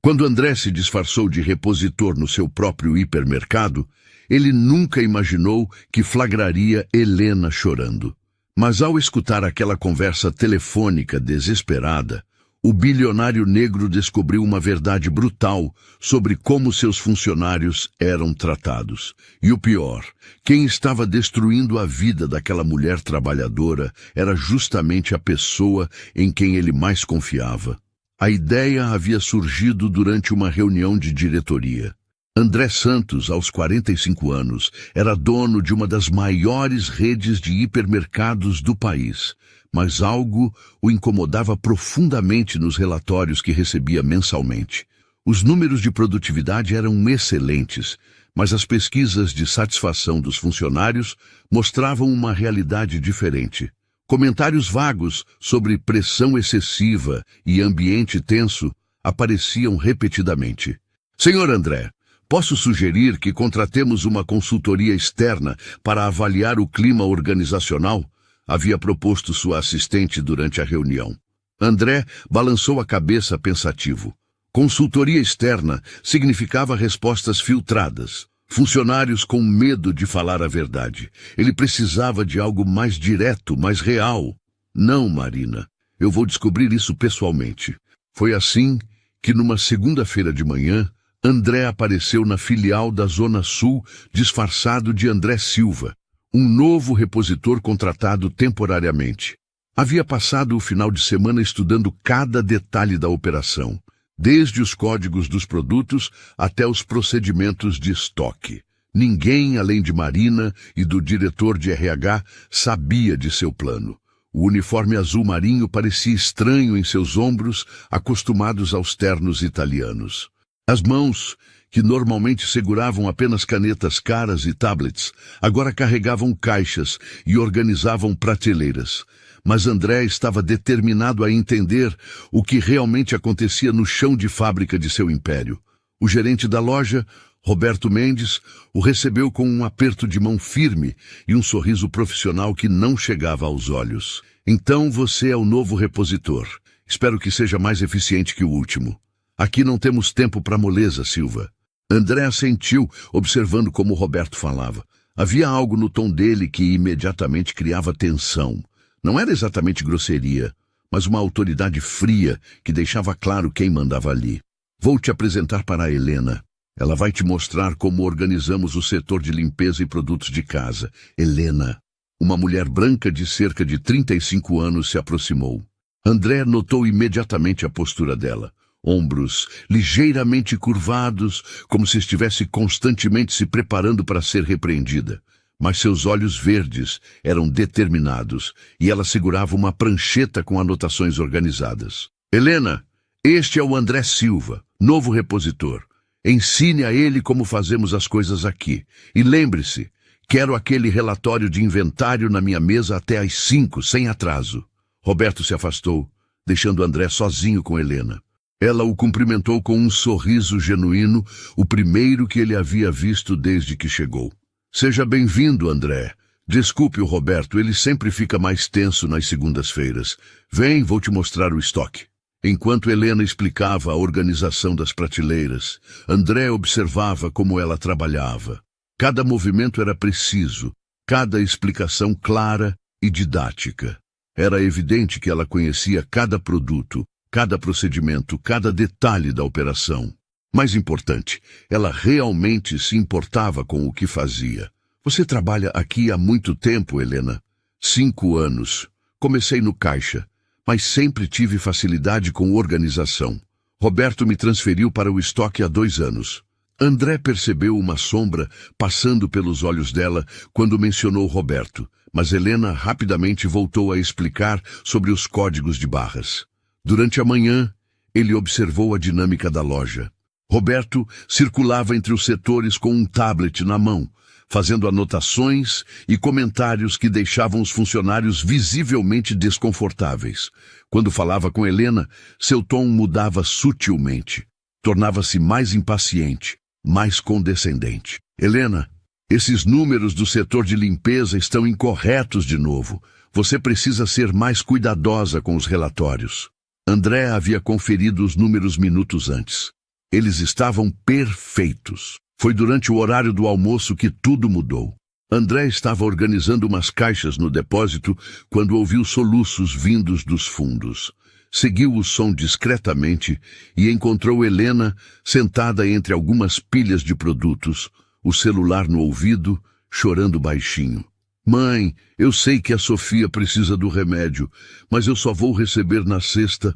Quando André se disfarçou de repositor no seu próprio hipermercado, ele nunca imaginou que flagraria Helena chorando. Mas ao escutar aquela conversa telefônica desesperada, o bilionário negro descobriu uma verdade brutal sobre como seus funcionários eram tratados. E o pior, quem estava destruindo a vida daquela mulher trabalhadora era justamente a pessoa em quem ele mais confiava. A ideia havia surgido durante uma reunião de diretoria. André Santos, aos 45 anos, era dono de uma das maiores redes de hipermercados do país, mas algo o incomodava profundamente nos relatórios que recebia mensalmente. Os números de produtividade eram excelentes, mas as pesquisas de satisfação dos funcionários mostravam uma realidade diferente. Comentários vagos sobre pressão excessiva e ambiente tenso apareciam repetidamente. Senhor André, posso sugerir que contratemos uma consultoria externa para avaliar o clima organizacional? Havia proposto sua assistente durante a reunião. André balançou a cabeça pensativo. Consultoria externa significava respostas filtradas. Funcionários com medo de falar a verdade. Ele precisava de algo mais direto, mais real. Não, Marina, eu vou descobrir isso pessoalmente. Foi assim que, numa segunda-feira de manhã, André apareceu na filial da Zona Sul, disfarçado de André Silva, um novo repositor contratado temporariamente. Havia passado o final de semana estudando cada detalhe da operação, desde os códigos dos produtos até os procedimentos de estoque. Ninguém, além de Marina e do diretor de RH, sabia de seu plano. O uniforme azul marinho parecia estranho em seus ombros, acostumados aos ternos italianos. As mãos, que normalmente seguravam apenas canetas caras e tablets, agora carregavam caixas e organizavam prateleiras. Mas André estava determinado a entender o que realmente acontecia no chão de fábrica de seu império. O gerente da loja, Roberto Mendes, o recebeu com um aperto de mão firme e um sorriso profissional que não chegava aos olhos. Então você é o novo repositor. Espero que seja mais eficiente que o último. Aqui não temos tempo para moleza, Silva. André assentiu, observando como Roberto falava. Havia algo no tom dele que imediatamente criava tensão. Não era exatamente grosseria, mas uma autoridade fria que deixava claro quem mandava ali. Vou te apresentar para a Helena. Ela vai te mostrar como organizamos o setor de limpeza e produtos de casa. Helena, uma mulher branca de cerca de 35 anos, se aproximou. André notou imediatamente a postura dela. Ombros ligeiramente curvados, como se estivesse constantemente se preparando para ser repreendida. Mas seus olhos verdes eram determinados e ela segurava uma prancheta com anotações organizadas. Helena, este é o André Silva, novo repositor. Ensine a ele como fazemos as coisas aqui. E lembre-se, quero aquele relatório de inventário na minha mesa até às 5, sem atraso. Roberto se afastou, deixando André sozinho com Helena. Ela o cumprimentou com um sorriso genuíno, o primeiro que ele havia visto desde que chegou. Seja bem-vindo, André. Desculpe o Roberto, ele sempre fica mais tenso nas segundas-feiras. Vem, vou te mostrar o estoque. Enquanto Helena explicava a organização das prateleiras, André observava como ela trabalhava. Cada movimento era preciso, cada explicação clara e didática. Era evidente que ela conhecia cada produto, cada procedimento, cada detalhe da operação. Mais importante, ela realmente se importava com o que fazia. Você trabalha aqui há muito tempo, Helena? 5 anos. Comecei no caixa, mas sempre tive facilidade com organização. Roberto me transferiu para o estoque há 2 anos. André percebeu uma sombra passando pelos olhos dela quando mencionou Roberto, mas Helena rapidamente voltou a explicar sobre os códigos de barras. Durante a manhã, ele observou a dinâmica da loja. Roberto circulava entre os setores com um tablet na mão, fazendo anotações e comentários que deixavam os funcionários visivelmente desconfortáveis. Quando falava com Helena, seu tom mudava sutilmente. Tornava-se mais impaciente, mais condescendente. Helena, esses números do setor de limpeza estão incorretos de novo. Você precisa ser mais cuidadosa com os relatórios. André havia conferido os números minutos antes. Eles estavam perfeitos. Foi durante o horário do almoço que tudo mudou. André estava organizando umas caixas no depósito quando ouviu soluços vindos dos fundos. Seguiu o som discretamente e encontrou Helena sentada entre algumas pilhas de produtos, o celular no ouvido, chorando baixinho. Mãe, eu sei que a Sofia precisa do remédio, mas eu só vou receber na sexta.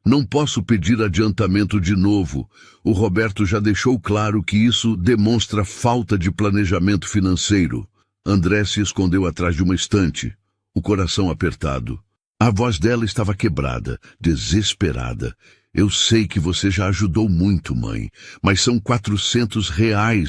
Não posso pedir adiantamento de novo. O Roberto já deixou claro que isso demonstra falta de planejamento financeiro. André se escondeu atrás de uma estante, o coração apertado. A voz dela estava quebrada, desesperada. Eu sei que você já ajudou muito, mãe, mas são R$ 400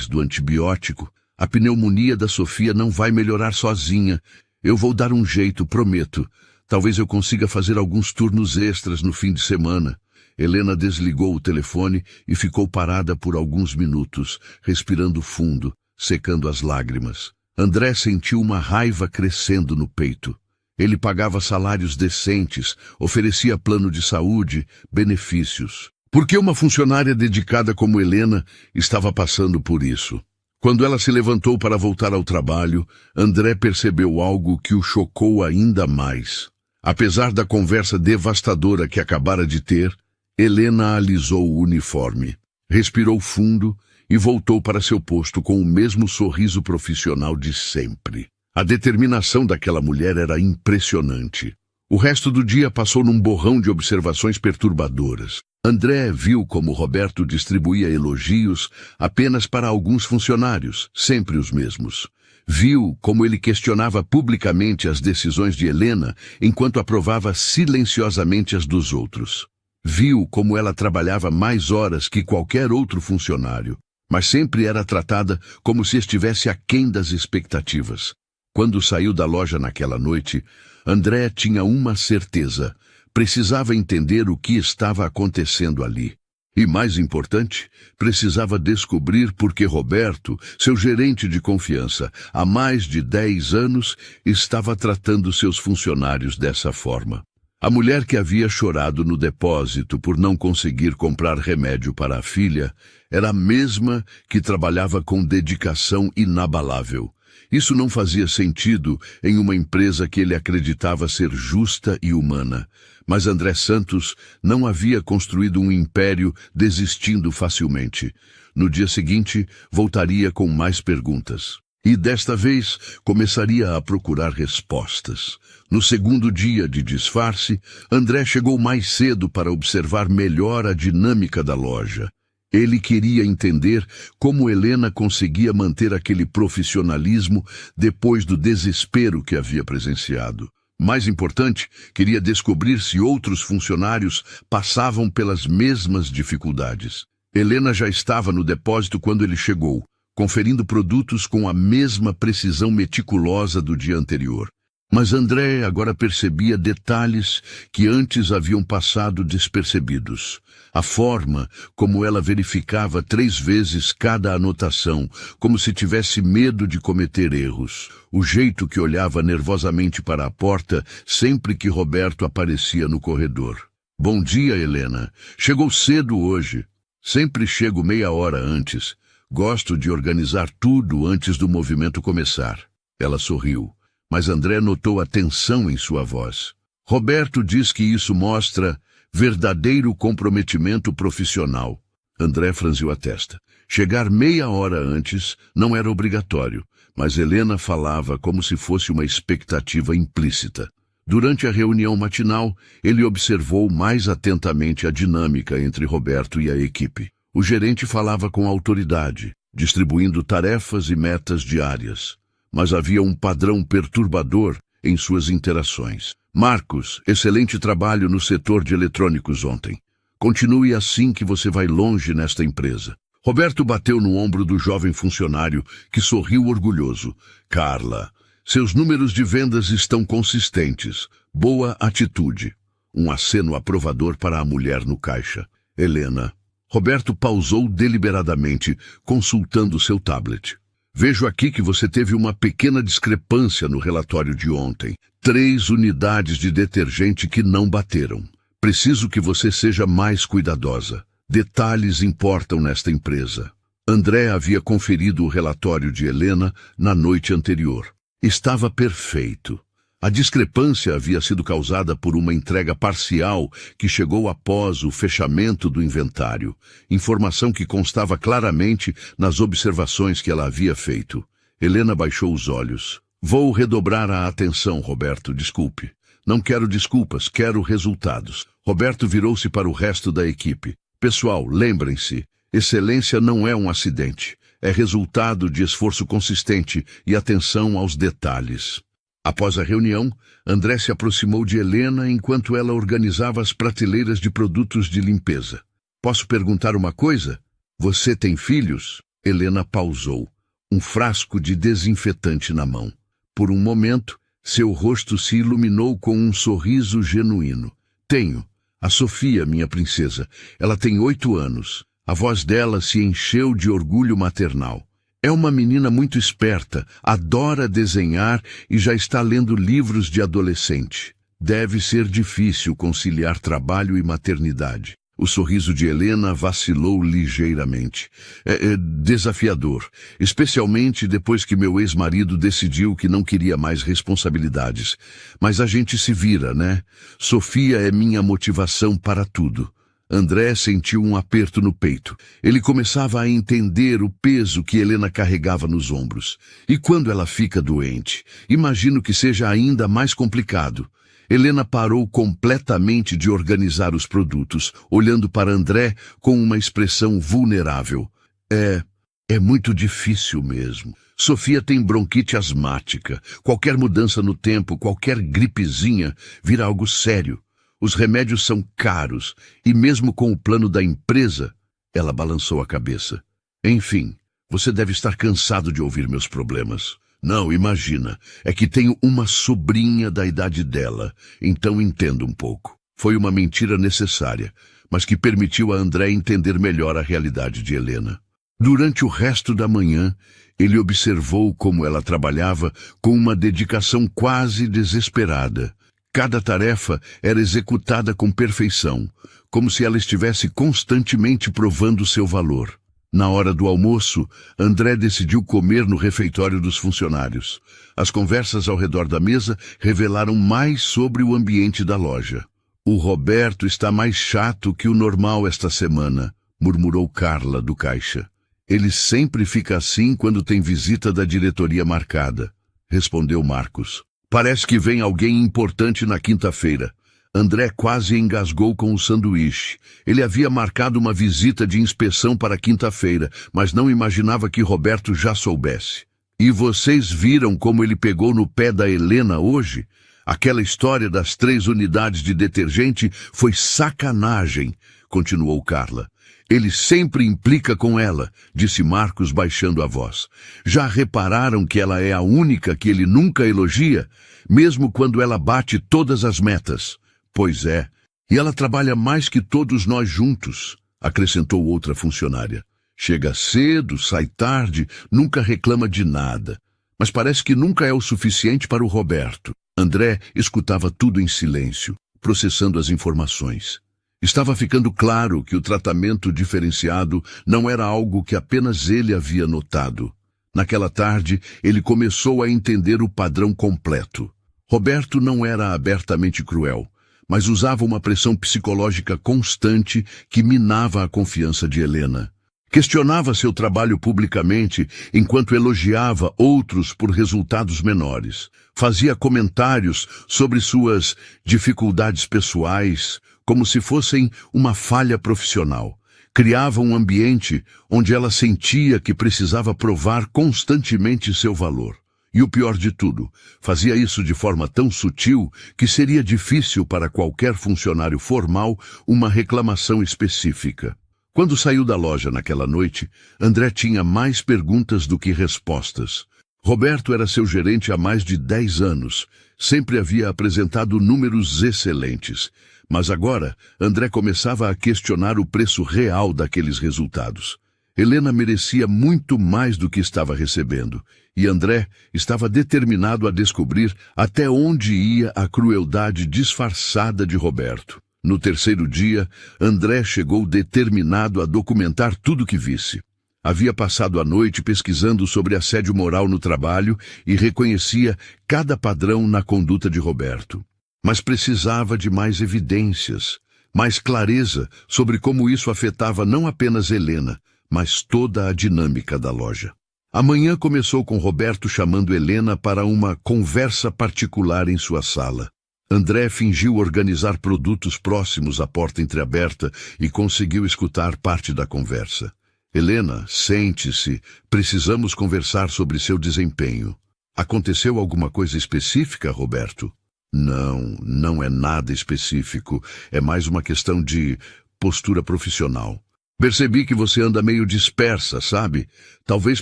do antibiótico. A pneumonia da Sofia não vai melhorar sozinha. Eu vou dar um jeito, prometo. Talvez eu consiga fazer alguns turnos extras no fim de semana. Helena desligou o telefone e ficou parada por alguns minutos, respirando fundo, secando as lágrimas. André sentiu uma raiva crescendo no peito. Ele pagava salários decentes, oferecia plano de saúde, benefícios. Por que uma funcionária dedicada como Helena estava passando por isso? Quando ela se levantou para voltar ao trabalho, André percebeu algo que o chocou ainda mais. Apesar da conversa devastadora que acabara de ter, Helena alisou o uniforme, respirou fundo e voltou para seu posto com o mesmo sorriso profissional de sempre. A determinação daquela mulher era impressionante. O resto do dia passou num borrão de observações perturbadoras. André viu como Roberto distribuía elogios apenas para alguns funcionários, sempre os mesmos. Viu como ele questionava publicamente as decisões de Helena, enquanto aprovava silenciosamente as dos outros. Viu como ela trabalhava mais horas que qualquer outro funcionário, mas sempre era tratada como se estivesse aquém das expectativas. Quando saiu da loja naquela noite, André tinha uma certeza: precisava entender o que estava acontecendo ali. E, mais importante, precisava descobrir por que Roberto, seu gerente de confiança, há mais de 10 anos, estava tratando seus funcionários dessa forma. A mulher que havia chorado no depósito por não conseguir comprar remédio para a filha era a mesma que trabalhava com dedicação inabalável. Isso não fazia sentido em uma empresa que ele acreditava ser justa e humana. Mas André Santos não havia construído um império desistindo facilmente. No dia seguinte, voltaria com mais perguntas. E desta vez, começaria a procurar respostas. No segundo dia de disfarce, André chegou mais cedo para observar melhor a dinâmica da loja. Ele queria entender como Helena conseguia manter aquele profissionalismo depois do desespero que havia presenciado. Mais importante, queria descobrir se outros funcionários passavam pelas mesmas dificuldades. Helena já estava no depósito quando ele chegou, conferindo produtos com a mesma precisão meticulosa do dia anterior. Mas André agora percebia detalhes que antes haviam passado despercebidos. A forma como ela verificava 3 vezes cada anotação, como se tivesse medo de cometer erros. O jeito que olhava nervosamente para a porta sempre que Roberto aparecia no corredor. Bom dia, Helena. Chegou cedo hoje. Sempre chego meia hora antes. Gosto de organizar tudo antes do movimento começar. Ela sorriu. Mas André notou a tensão em sua voz. Roberto diz que isso mostra verdadeiro comprometimento profissional. André franziu a testa. Chegar meia hora antes não era obrigatório, mas Helena falava como se fosse uma expectativa implícita. Durante a reunião matinal, ele observou mais atentamente a dinâmica entre Roberto e a equipe. O gerente falava com autoridade, distribuindo tarefas e metas diárias. Mas havia um padrão perturbador em suas interações. Marcos, excelente trabalho no setor de eletrônicos ontem. Continue assim que você vai longe nesta empresa. Roberto bateu no ombro do jovem funcionário, que sorriu orgulhoso. Carla, seus números de vendas estão consistentes. Boa atitude. Um aceno aprovador para a mulher no caixa. Helena. Roberto pausou deliberadamente, consultando seu tablet. Vejo aqui que você teve uma pequena discrepância no relatório de ontem. 3 unidades de detergente que não bateram. Preciso que você seja mais cuidadosa. Detalhes importam nesta empresa. André havia conferido o relatório de Helena na noite anterior. Estava perfeito. A discrepância havia sido causada por uma entrega parcial que chegou após o fechamento do inventário, informação que constava claramente nas observações que ela havia feito. Helena baixou os olhos. Vou redobrar a atenção, Roberto, desculpe. Não quero desculpas, quero resultados. Roberto virou-se para o resto da equipe. Pessoal, lembrem-se, excelência não é um acidente. É resultado de esforço consistente e atenção aos detalhes. Após a reunião, André se aproximou de Helena enquanto ela organizava as prateleiras de produtos de limpeza. Posso perguntar uma coisa? Você tem filhos? Helena pausou, um frasco de desinfetante na mão. Por um momento, seu rosto se iluminou com um sorriso genuíno. Tenho. A Sofia, minha princesa. Ela tem 8 anos. A voz dela se encheu de orgulho maternal. É uma menina muito esperta, adora desenhar e já está lendo livros de adolescente. Deve ser difícil conciliar trabalho e maternidade. O sorriso de Helena vacilou ligeiramente. É desafiador, especialmente depois que meu ex-marido decidiu que não queria mais responsabilidades. Mas a gente se vira, né? Sofia é minha motivação para tudo. André sentiu um aperto no peito. Ele começava a entender o peso que Helena carregava nos ombros. E quando ela fica doente, imagino que seja ainda mais complicado. Helena parou completamente de organizar os produtos, olhando para André com uma expressão vulnerável. É muito difícil mesmo. Sofia tem bronquite asmática. Qualquer mudança no tempo, qualquer gripezinha, vira algo sério. Os remédios são caros, e mesmo com o plano da empresa, ela balançou a cabeça. Enfim, você deve estar cansado de ouvir meus problemas. Não, imagina, é que tenho uma sobrinha da idade dela, então entendo um pouco. Foi uma mentira necessária, mas que permitiu a André entender melhor a realidade de Helena. Durante o resto da manhã, ele observou como ela trabalhava com uma dedicação quase desesperada. Cada tarefa era executada com perfeição, como se ela estivesse constantemente provando seu valor. Na hora do almoço, André decidiu comer no refeitório dos funcionários. As conversas ao redor da mesa revelaram mais sobre o ambiente da loja. O Roberto está mais chato que o normal esta semana, murmurou Carla do caixa. Ele sempre fica assim quando tem visita da diretoria marcada, respondeu Marcos. Parece que vem alguém importante na quinta-feira. André quase engasgou com o sanduíche. Ele havia marcado uma visita de inspeção para quinta-feira, mas não imaginava que Roberto já soubesse. E vocês viram como ele pegou no pé da Helena hoje? Aquela história das 3 unidades de detergente foi sacanagem, continuou Carla. Ele sempre implica com ela, disse Marcos baixando a voz. Já repararam que ela é a única que ele nunca elogia, mesmo quando ela bate todas as metas? Pois é, e ela trabalha mais que todos nós juntos, acrescentou outra funcionária. Chega cedo, sai tarde, nunca reclama de nada. Mas parece que nunca é o suficiente para o Roberto. André escutava tudo em silêncio, processando as informações. Estava ficando claro que o tratamento diferenciado não era algo que apenas ele havia notado. Naquela tarde, ele começou a entender o padrão completo. Roberto não era abertamente cruel, mas usava uma pressão psicológica constante que minava a confiança de Helena. Questionava seu trabalho publicamente enquanto elogiava outros por resultados menores. Fazia comentários sobre suas dificuldades pessoais, como se fossem uma falha profissional. Criava um ambiente onde ela sentia que precisava provar constantemente seu valor. E o pior de tudo, fazia isso de forma tão sutil que seria difícil para qualquer funcionário formal uma reclamação específica. Quando saiu da loja naquela noite, André tinha mais perguntas do que respostas. Roberto era seu gerente há mais de 10 anos. Sempre havia apresentado números excelentes. Mas agora, André começava a questionar o preço real daqueles resultados. Helena merecia muito mais do que estava recebendo, e André estava determinado a descobrir até onde ia a crueldade disfarçada de Roberto. No terceiro dia, André chegou determinado a documentar tudo o que visse. Havia passado a noite pesquisando sobre assédio moral no trabalho e reconhecia cada padrão na conduta de Roberto. Mas precisava de mais evidências, mais clareza sobre como isso afetava não apenas Helena, mas toda a dinâmica da loja. A manhã começou com Roberto chamando Helena para uma conversa particular em sua sala. André fingiu organizar produtos próximos à porta entreaberta e conseguiu escutar parte da conversa. Helena, sente-se, precisamos conversar sobre seu desempenho. Aconteceu alguma coisa específica, Roberto? Não, não é nada específico. É mais uma questão de postura profissional. Percebi que você anda meio dispersa, sabe? Talvez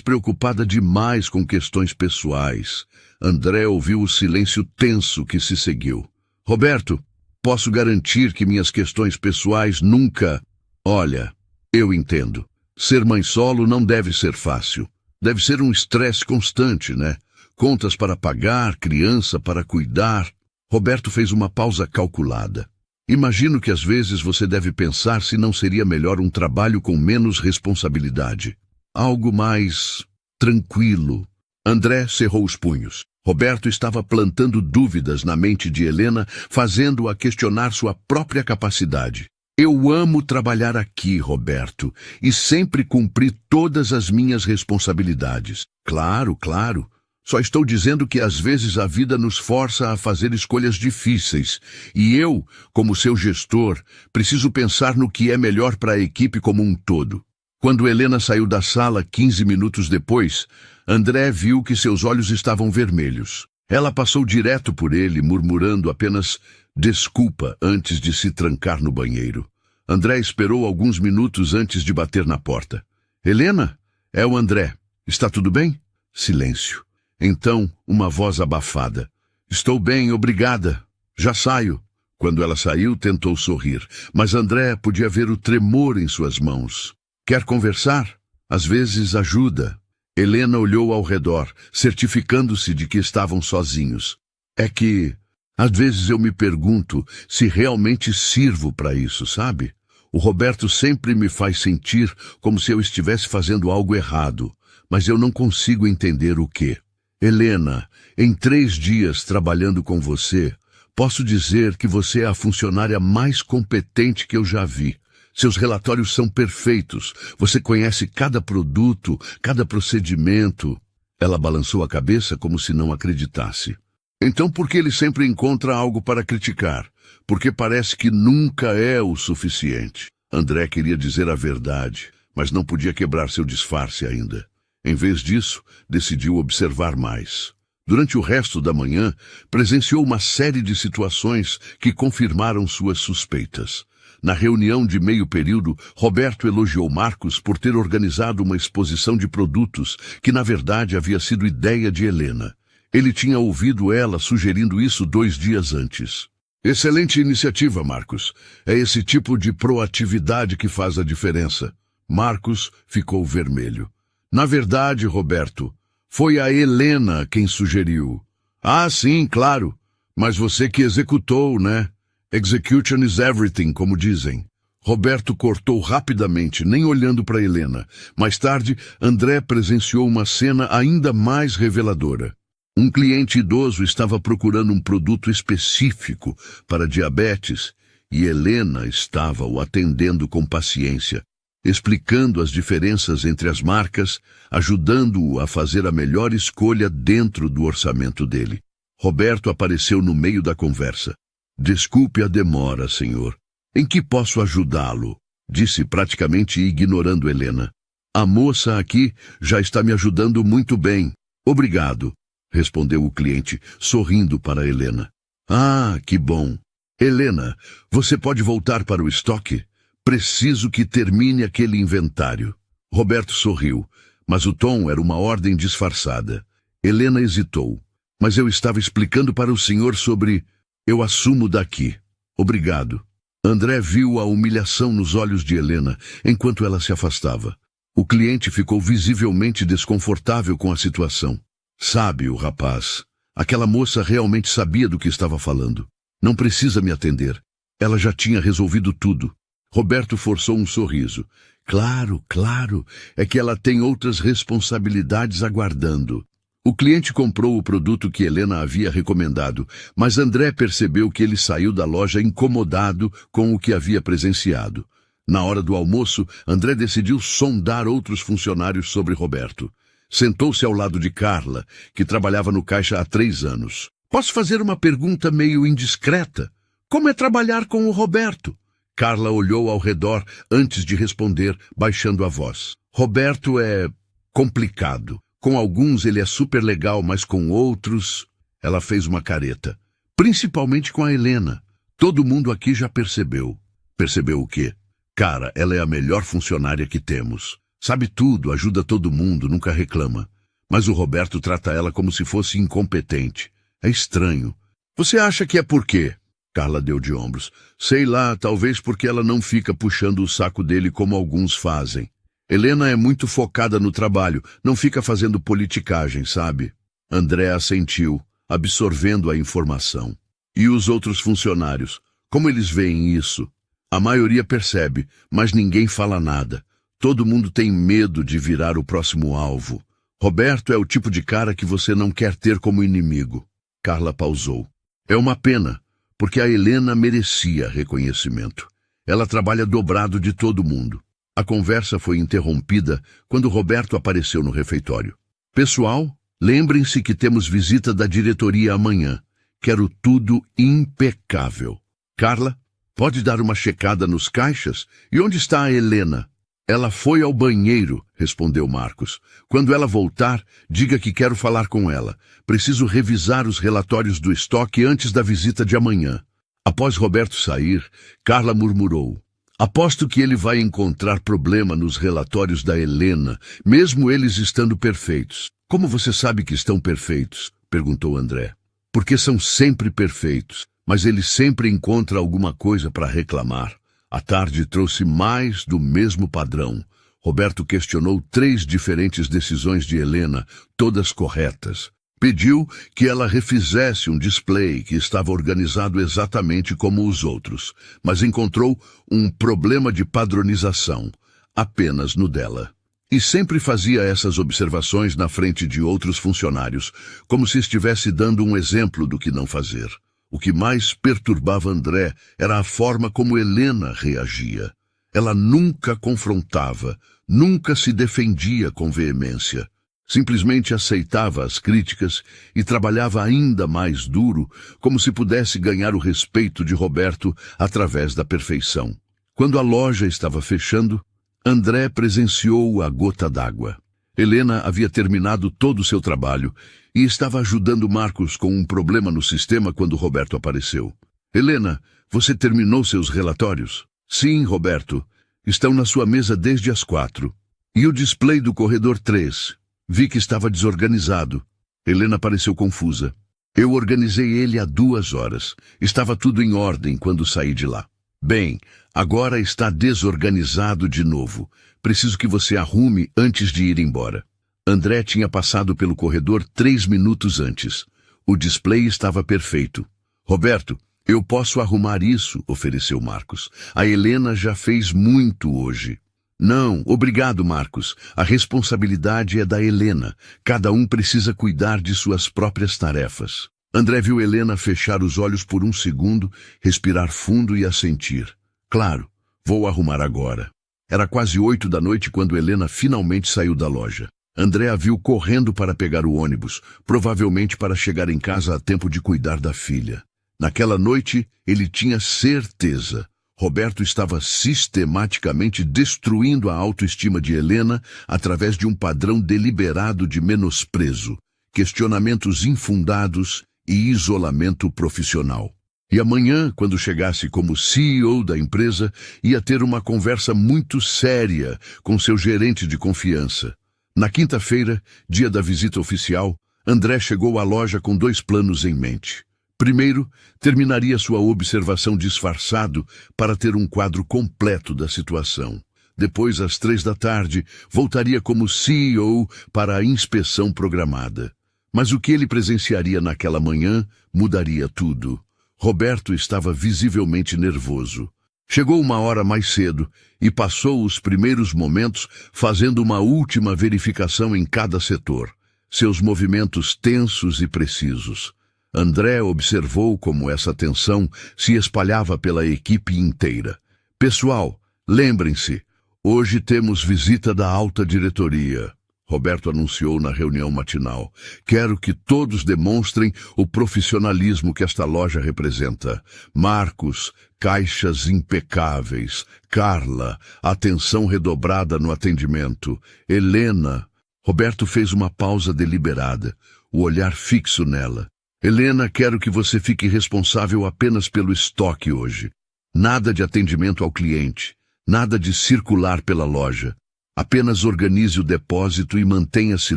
preocupada demais com questões pessoais. André ouviu o silêncio tenso que se seguiu. Roberto, posso garantir que minhas questões pessoais nunca... Olha, eu entendo. Ser mãe solo não deve ser fácil. Deve ser um estresse constante, né? Contas para pagar, criança para cuidar. Roberto fez uma pausa calculada. Imagino que às vezes você deve pensar se não seria melhor um trabalho com menos responsabilidade. Algo mais tranquilo. André cerrou os punhos. Roberto estava plantando dúvidas na mente de Helena, fazendo-a questionar sua própria capacidade. Eu amo trabalhar aqui, Roberto, e sempre cumpri todas as minhas responsabilidades. Claro, claro. Só estou dizendo que às vezes a vida nos força a fazer escolhas difíceis. E eu, como seu gestor, preciso pensar no que é melhor para a equipe como um todo. Quando Helena saiu da sala 15 minutos depois, André viu que seus olhos estavam vermelhos. Ela passou direto por ele, murmurando apenas desculpa antes de se trancar no banheiro. André esperou alguns minutos antes de bater na porta. Helena? É o André. Está tudo bem? Silêncio. Então, uma voz abafada. Estou bem, obrigada. Já saio. Quando ela saiu, tentou sorrir, mas André podia ver o tremor em suas mãos. Quer conversar? Às vezes ajuda. Helena olhou ao redor, certificando-se de que estavam sozinhos. É que, às vezes eu me pergunto se realmente sirvo para isso, sabe? O Roberto sempre me faz sentir como se eu estivesse fazendo algo errado, mas eu não consigo entender o quê. Helena, em 3 dias trabalhando com você, posso dizer que você é a funcionária mais competente que eu já vi. Seus relatórios são perfeitos. Você conhece cada produto, cada procedimento. Ela balançou a cabeça como se não acreditasse. Então por que ele sempre encontra algo para criticar? Porque parece que nunca é o suficiente. André queria dizer a verdade, mas não podia quebrar seu disfarce ainda. Em vez disso, decidiu observar mais. Durante o resto da manhã, presenciou uma série de situações que confirmaram suas suspeitas. Na reunião de meio período, Roberto elogiou Marcos por ter organizado uma exposição de produtos que, na verdade, havia sido ideia de Helena. Ele tinha ouvido ela sugerindo isso 2 dias antes. Excelente iniciativa, Marcos. É esse tipo de proatividade que faz a diferença. Marcos ficou vermelho. Na verdade, Roberto, foi a Helena quem sugeriu. Ah, sim, claro. Mas você que executou, né? Execution is everything, como dizem. Roberto cortou rapidamente, nem olhando para Helena. Mais tarde, André presenciou uma cena ainda mais reveladora. Um cliente idoso estava procurando um produto específico para diabetes e Helena estava o atendendo com paciência, explicando as diferenças entre as marcas, ajudando-o a fazer a melhor escolha dentro do orçamento dele. Roberto apareceu no meio da conversa. Desculpe a demora, senhor. Em que posso ajudá-lo? Disse praticamente ignorando Helena. A moça aqui já está me ajudando muito bem. Obrigado, respondeu o cliente, sorrindo para Helena. Ah, que bom. Helena, você pode voltar para o estoque? Preciso que termine aquele inventário. Roberto sorriu, mas o tom era uma ordem disfarçada. Helena hesitou. Mas eu estava explicando para o senhor sobre... Eu assumo daqui. Obrigado. André viu a humilhação nos olhos de Helena enquanto ela se afastava. O cliente ficou visivelmente desconfortável com a situação. Sabe, o rapaz, aquela moça realmente sabia do que estava falando. Não precisa me atender. Ela já tinha resolvido tudo. Roberto forçou um sorriso. Claro, claro, é que ela tem outras responsabilidades aguardando. O cliente comprou o produto que Helena havia recomendado, mas André percebeu que ele saiu da loja incomodado com o que havia presenciado. Na hora do almoço, André decidiu sondar outros funcionários sobre Roberto. Sentou-se ao lado de Carla, que trabalhava no caixa há 3 anos. Posso fazer uma pergunta meio indiscreta? Como é trabalhar com o Roberto? Carla olhou ao redor antes de responder, baixando a voz. Roberto é complicado. Com alguns ele é super legal, mas com outros... Ela fez uma careta. Principalmente com a Helena. Todo mundo aqui já percebeu. Percebeu o quê? Cara, ela é a melhor funcionária que temos. Sabe tudo, ajuda todo mundo, nunca reclama. Mas o Roberto trata ela como se fosse incompetente. É estranho. Você acha que é por quê? Carla deu de ombros. Sei lá, talvez porque ela não fica puxando o saco dele como alguns fazem. Helena é muito focada no trabalho, não fica fazendo politicagem, sabe? André assentiu, absorvendo a informação. E os outros funcionários? Como eles veem isso? A maioria percebe, mas ninguém fala nada. Todo mundo tem medo de virar o próximo alvo. Roberto é o tipo de cara que você não quer ter como inimigo. Carla pausou. É uma pena, porque a Helena merecia reconhecimento. Ela trabalha dobrado de todo mundo. A conversa foi interrompida quando Roberto apareceu no refeitório. Pessoal, lembrem-se que temos visita da diretoria amanhã. Quero tudo impecável. Carla, pode dar uma checada nos caixas? E onde está a Helena? Ela foi ao banheiro, respondeu Marcos. Quando ela voltar, diga que quero falar com ela. Preciso revisar os relatórios do estoque antes da visita de amanhã. Após Roberto sair, Carla murmurou. Aposto que ele vai encontrar problema nos relatórios da Helena, mesmo eles estando perfeitos. Como você sabe que estão perfeitos? Perguntou André. Porque são sempre perfeitos, mas ele sempre encontra alguma coisa para reclamar. A tarde trouxe mais do mesmo padrão. Roberto questionou 3 diferentes decisões de Helena, todas corretas. Pediu que ela refizesse um display que estava organizado exatamente como os outros, mas encontrou um problema de padronização, apenas no dela. E sempre fazia essas observações na frente de outros funcionários, como se estivesse dando um exemplo do que não fazer. O que mais perturbava André era a forma como Helena reagia. Ela nunca confrontava, nunca se defendia com veemência. Simplesmente aceitava as críticas e trabalhava ainda mais duro, como se pudesse ganhar o respeito de Roberto através da perfeição. Quando a loja estava fechando, André presenciou a gota d'água. Helena havia terminado todo o seu trabalho e estava ajudando Marcos com um problema no sistema quando Roberto apareceu. Helena, você terminou seus relatórios? Sim, Roberto. Estão na sua mesa desde as 4. E o display do corredor 3? Vi que estava desorganizado. Helena pareceu confusa. Eu organizei ele há 2 horas. Estava tudo em ordem quando saí de lá. Bem, agora está desorganizado de novo. Preciso que você arrume antes de ir embora. André tinha passado pelo corredor 3 minutos antes. O display estava perfeito. Roberto, eu posso arrumar isso, ofereceu Marcos. A Helena já fez muito hoje. Não, obrigado, Marcos. A responsabilidade é da Helena. Cada um precisa cuidar de suas próprias tarefas. André viu Helena fechar os olhos por um segundo, respirar fundo e assentir. Claro, vou arrumar agora. Era quase 8 da noite quando Helena finalmente saiu da loja. André a viu correndo para pegar o ônibus, provavelmente para chegar em casa a tempo de cuidar da filha. Naquela noite, ele tinha certeza. Roberto estava sistematicamente destruindo a autoestima de Helena através de um padrão deliberado de menosprezo, questionamentos infundados e isolamento profissional. E amanhã, quando chegasse como CEO da empresa, ia ter uma conversa muito séria com seu gerente de confiança. Na quinta-feira, dia da visita oficial, André chegou à loja com 2 planos em mente. Primeiro, terminaria sua observação disfarçado para ter um quadro completo da situação. Depois, às 3 da tarde, voltaria como CEO para a inspeção programada. Mas o que ele presenciaria naquela manhã mudaria tudo. Roberto estava visivelmente nervoso. Chegou uma hora mais cedo e passou os primeiros momentos fazendo uma última verificação em cada setor, seus movimentos tensos e precisos. André observou como essa tensão se espalhava pela equipe inteira. Pessoal, lembrem-se, hoje temos visita da alta diretoria. Roberto anunciou na reunião matinal. Quero que todos demonstrem o profissionalismo que esta loja representa. Marcos, caixas impecáveis. Carla, atenção redobrada no atendimento. Helena. Roberto fez uma pausa deliberada, o olhar fixo nela. Helena, quero que você fique responsável apenas pelo estoque hoje. Nada de atendimento ao cliente, nada de circular pela loja. Apenas organize o depósito e mantenha-se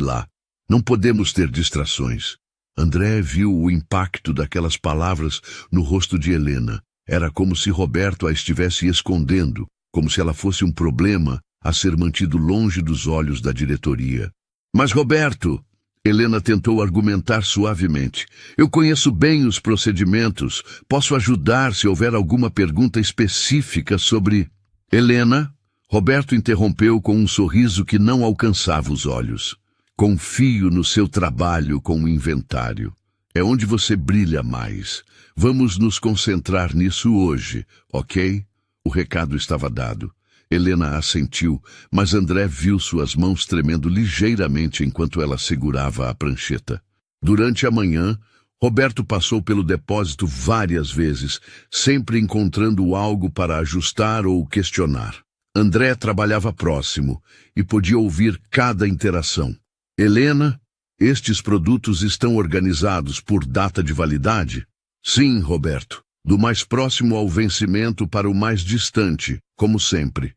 lá. Não podemos ter distrações. André viu o impacto daquelas palavras no rosto de Helena. Era como se Roberto a estivesse escondendo, como se ela fosse um problema a ser mantido longe dos olhos da diretoria. Mas Roberto, Helena tentou argumentar suavemente. Eu conheço bem os procedimentos. Posso ajudar se houver alguma pergunta específica sobre... Helena... Roberto interrompeu com um sorriso que não alcançava os olhos. Confio no seu trabalho com o inventário. É onde você brilha mais. Vamos nos concentrar nisso hoje, ok? O recado estava dado. Helena assentiu, mas André viu suas mãos tremendo ligeiramente enquanto ela segurava a prancheta. Durante a manhã, Roberto passou pelo depósito várias vezes, sempre encontrando algo para ajustar ou questionar. André trabalhava próximo e podia ouvir cada interação. Helena, estes produtos estão organizados por data de validade? Sim, Roberto. Do mais próximo ao vencimento para o mais distante, como sempre.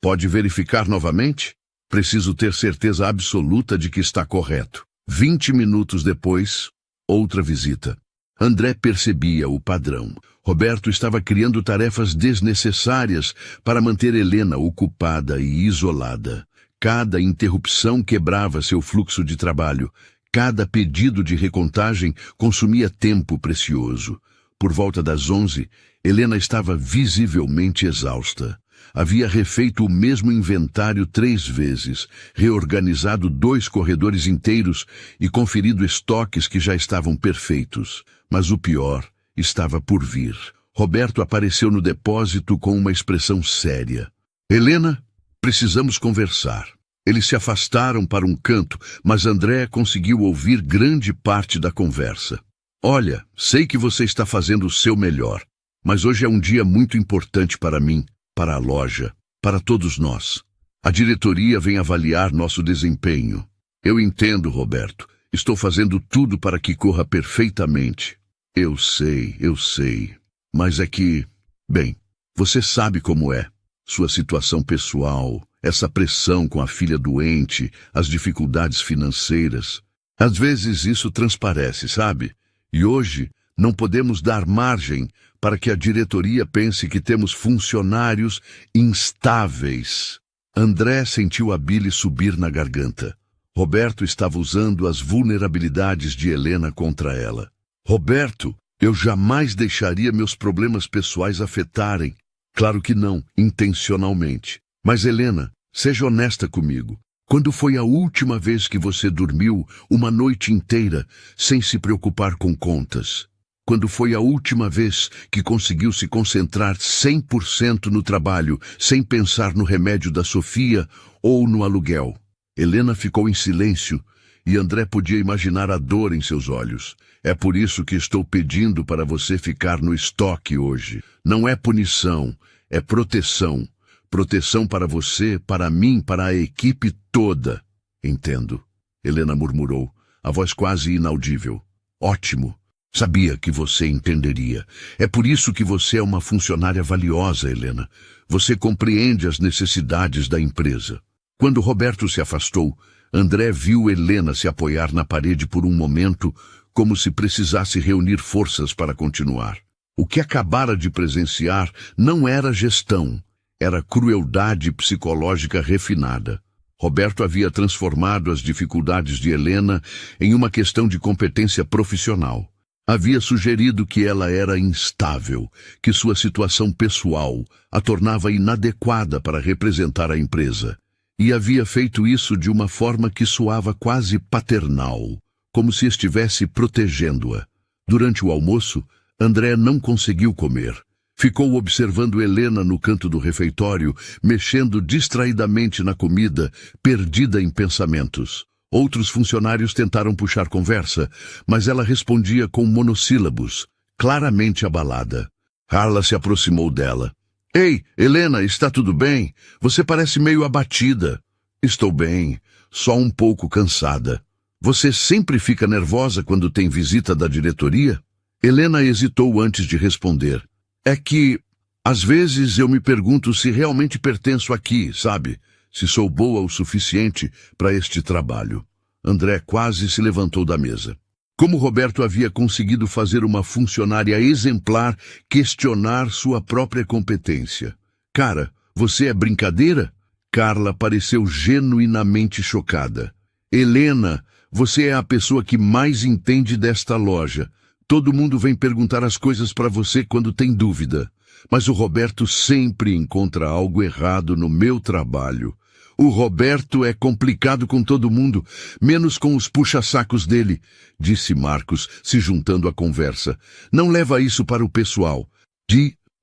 Pode verificar novamente? Preciso ter certeza absoluta de que está correto. 20 minutos depois, outra visita. André percebia o padrão. Roberto estava criando tarefas desnecessárias para manter Helena ocupada e isolada. Cada interrupção quebrava seu fluxo de trabalho. Cada pedido de recontagem consumia tempo precioso. Por volta das 11, Helena estava visivelmente exausta. Havia refeito o mesmo inventário 3 vezes, reorganizado 2 corredores inteiros e conferido estoques que já estavam perfeitos. Mas o pior estava por vir. Roberto apareceu no depósito com uma expressão séria. Helena, precisamos conversar. Eles se afastaram para um canto, mas André conseguiu ouvir grande parte da conversa. Olha, sei que você está fazendo o seu melhor, mas hoje é um dia muito importante para mim, para a loja, para todos nós. A diretoria vem avaliar nosso desempenho. Eu entendo, Roberto. Estou fazendo tudo para que corra perfeitamente. Eu sei. Mas é que... Bem, você sabe como é. Sua situação pessoal, essa pressão com a filha doente, as dificuldades financeiras. Às vezes isso transparece, sabe? E hoje não podemos dar margem para que a diretoria pense que temos funcionários instáveis. André sentiu a bile subir na garganta. Roberto estava usando as vulnerabilidades de Helena contra ela. Roberto, eu jamais deixaria meus problemas pessoais afetarem. Claro que não, intencionalmente. Mas Helena, seja honesta comigo. Quando foi a última vez que você dormiu uma noite inteira sem se preocupar com contas? Quando foi a última vez que conseguiu se concentrar 100% no trabalho, sem pensar no remédio da Sofia ou no aluguel? Helena ficou em silêncio e André podia imaginar a dor em seus olhos. É por isso que estou pedindo para você ficar no estoque hoje. Não é punição, é proteção. Proteção para você, para mim, para a equipe toda. Entendo, Helena murmurou, a voz quase inaudível. Ótimo. Sabia que você entenderia. É por isso que você é uma funcionária valiosa, Helena. Você compreende as necessidades da empresa. Quando Roberto se afastou, André viu Helena se apoiar na parede por um momento, como se precisasse reunir forças para continuar. O que acabara de presenciar não era gestão, era crueldade psicológica refinada. Roberto havia transformado as dificuldades de Helena em uma questão de competência profissional. Havia sugerido que ela era instável, que sua situação pessoal a tornava inadequada para representar a empresa. E havia feito isso de uma forma que soava quase paternal, como se estivesse protegendo-a. Durante o almoço, André não conseguiu comer. Ficou observando Helena no canto do refeitório, mexendo distraidamente na comida, perdida em pensamentos. Outros funcionários tentaram puxar conversa, mas ela respondia com monossílabos, claramente abalada. Carla se aproximou dela. Ei, Helena, está tudo bem? Você parece meio abatida. Estou bem, só um pouco cansada. Você sempre fica nervosa quando tem visita da diretoria? Helena hesitou antes de responder. É que, às vezes, eu me pergunto se realmente pertenço aqui, sabe? Se sou boa o suficiente para este trabalho. André quase se levantou da mesa. Como Roberto havia conseguido fazer uma funcionária exemplar questionar sua própria competência? Cara, você é brincadeira? Carla pareceu genuinamente chocada. Helena, você é a pessoa que mais entende desta loja. Todo mundo vem perguntar as coisas para você quando tem dúvida. Mas o Roberto sempre encontra algo errado no meu trabalho. O Roberto é complicado com todo mundo, menos com os puxa-sacos dele, disse Marcos, se juntando à conversa. Não leva isso para o pessoal.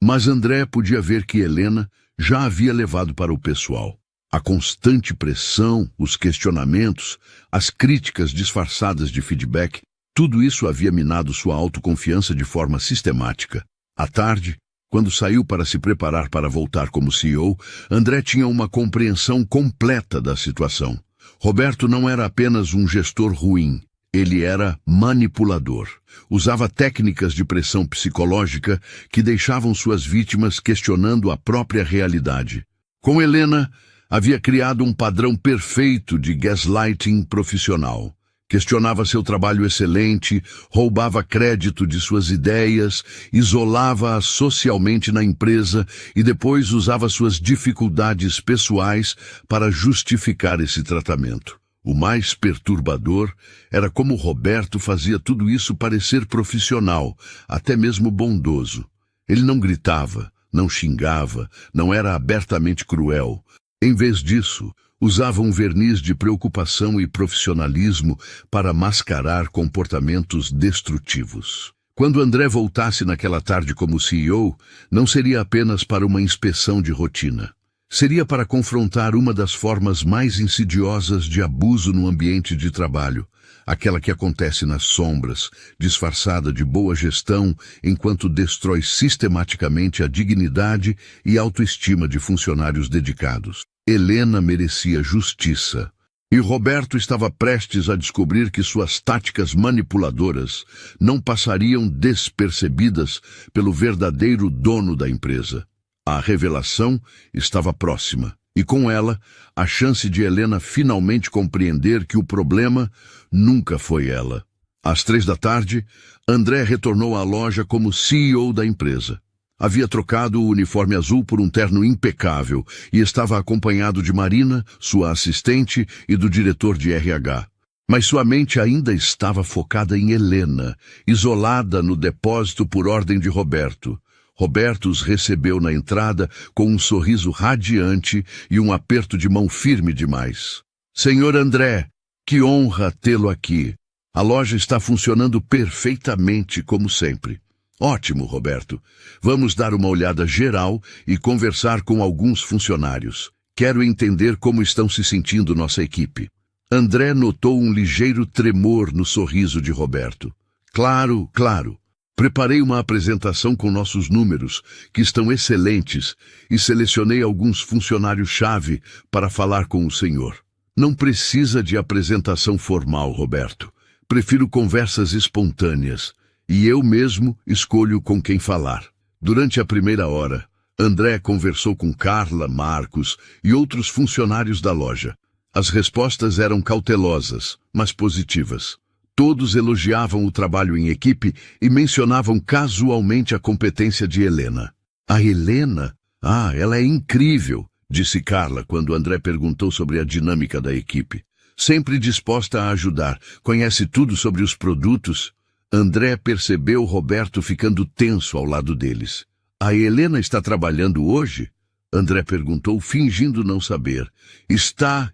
Mas André podia ver que Helena já havia levado para o pessoal. A constante pressão, os questionamentos, as críticas disfarçadas de feedback, tudo isso havia minado sua autoconfiança de forma sistemática. À tarde, quando saiu para se preparar para voltar como CEO, André tinha uma compreensão completa da situação. Roberto não era apenas um gestor ruim, ele era manipulador. Usava técnicas de pressão psicológica que deixavam suas vítimas questionando a própria realidade. Com Helena, havia criado um padrão perfeito de gaslighting profissional. Questionava seu trabalho excelente, roubava crédito de suas ideias, isolava-a socialmente na empresa e depois usava suas dificuldades pessoais para justificar esse tratamento. O mais perturbador era como Roberto fazia tudo isso parecer profissional, até mesmo bondoso. Ele não gritava, não xingava, não era abertamente cruel. Em vez disso, usava um verniz de preocupação e profissionalismo para mascarar comportamentos destrutivos. Quando André voltasse naquela tarde como CEO, não seria apenas para uma inspeção de rotina. Seria para confrontar uma das formas mais insidiosas de abuso no ambiente de trabalho, aquela que acontece nas sombras, disfarçada de boa gestão, enquanto destrói sistematicamente a dignidade e autoestima de funcionários dedicados. Helena merecia justiça, e Roberto estava prestes a descobrir que suas táticas manipuladoras não passariam despercebidas pelo verdadeiro dono da empresa. A revelação estava próxima, e com ela, a chance de Helena finalmente compreender que o problema nunca foi ela. Às 15h, André retornou à loja como CEO da empresa. Havia trocado o uniforme azul por um terno impecável e estava acompanhado de Marina, sua assistente, e do diretor de RH. Mas sua mente ainda estava focada em Helena, isolada no depósito por ordem de Roberto. Roberto os recebeu na entrada com um sorriso radiante e um aperto de mão firme demais. Senhor André, que honra tê-lo aqui. A loja está funcionando perfeitamente como sempre. Ótimo, Roberto. Vamos dar uma olhada geral e conversar com alguns funcionários. Quero entender como estão se sentindo nossa equipe. André notou um ligeiro tremor no sorriso de Roberto. Claro, claro. Preparei uma apresentação com nossos números, que estão excelentes, e selecionei alguns funcionários-chave para falar com o senhor. Não precisa de apresentação formal, Roberto. Prefiro conversas espontâneas. E eu mesmo escolho com quem falar. Durante a primeira hora, André conversou com Carla, Marcos e outros funcionários da loja. As respostas eram cautelosas, mas positivas. Todos elogiavam o trabalho em equipe e mencionavam casualmente a competência de Helena. A Helena? Ah, ela é incrível, disse Carla quando André perguntou sobre a dinâmica da equipe. Sempre disposta a ajudar, conhece tudo sobre os produtos. André percebeu Roberto ficando tenso ao lado deles. A Helena está trabalhando hoje? André perguntou, fingindo não saber. Está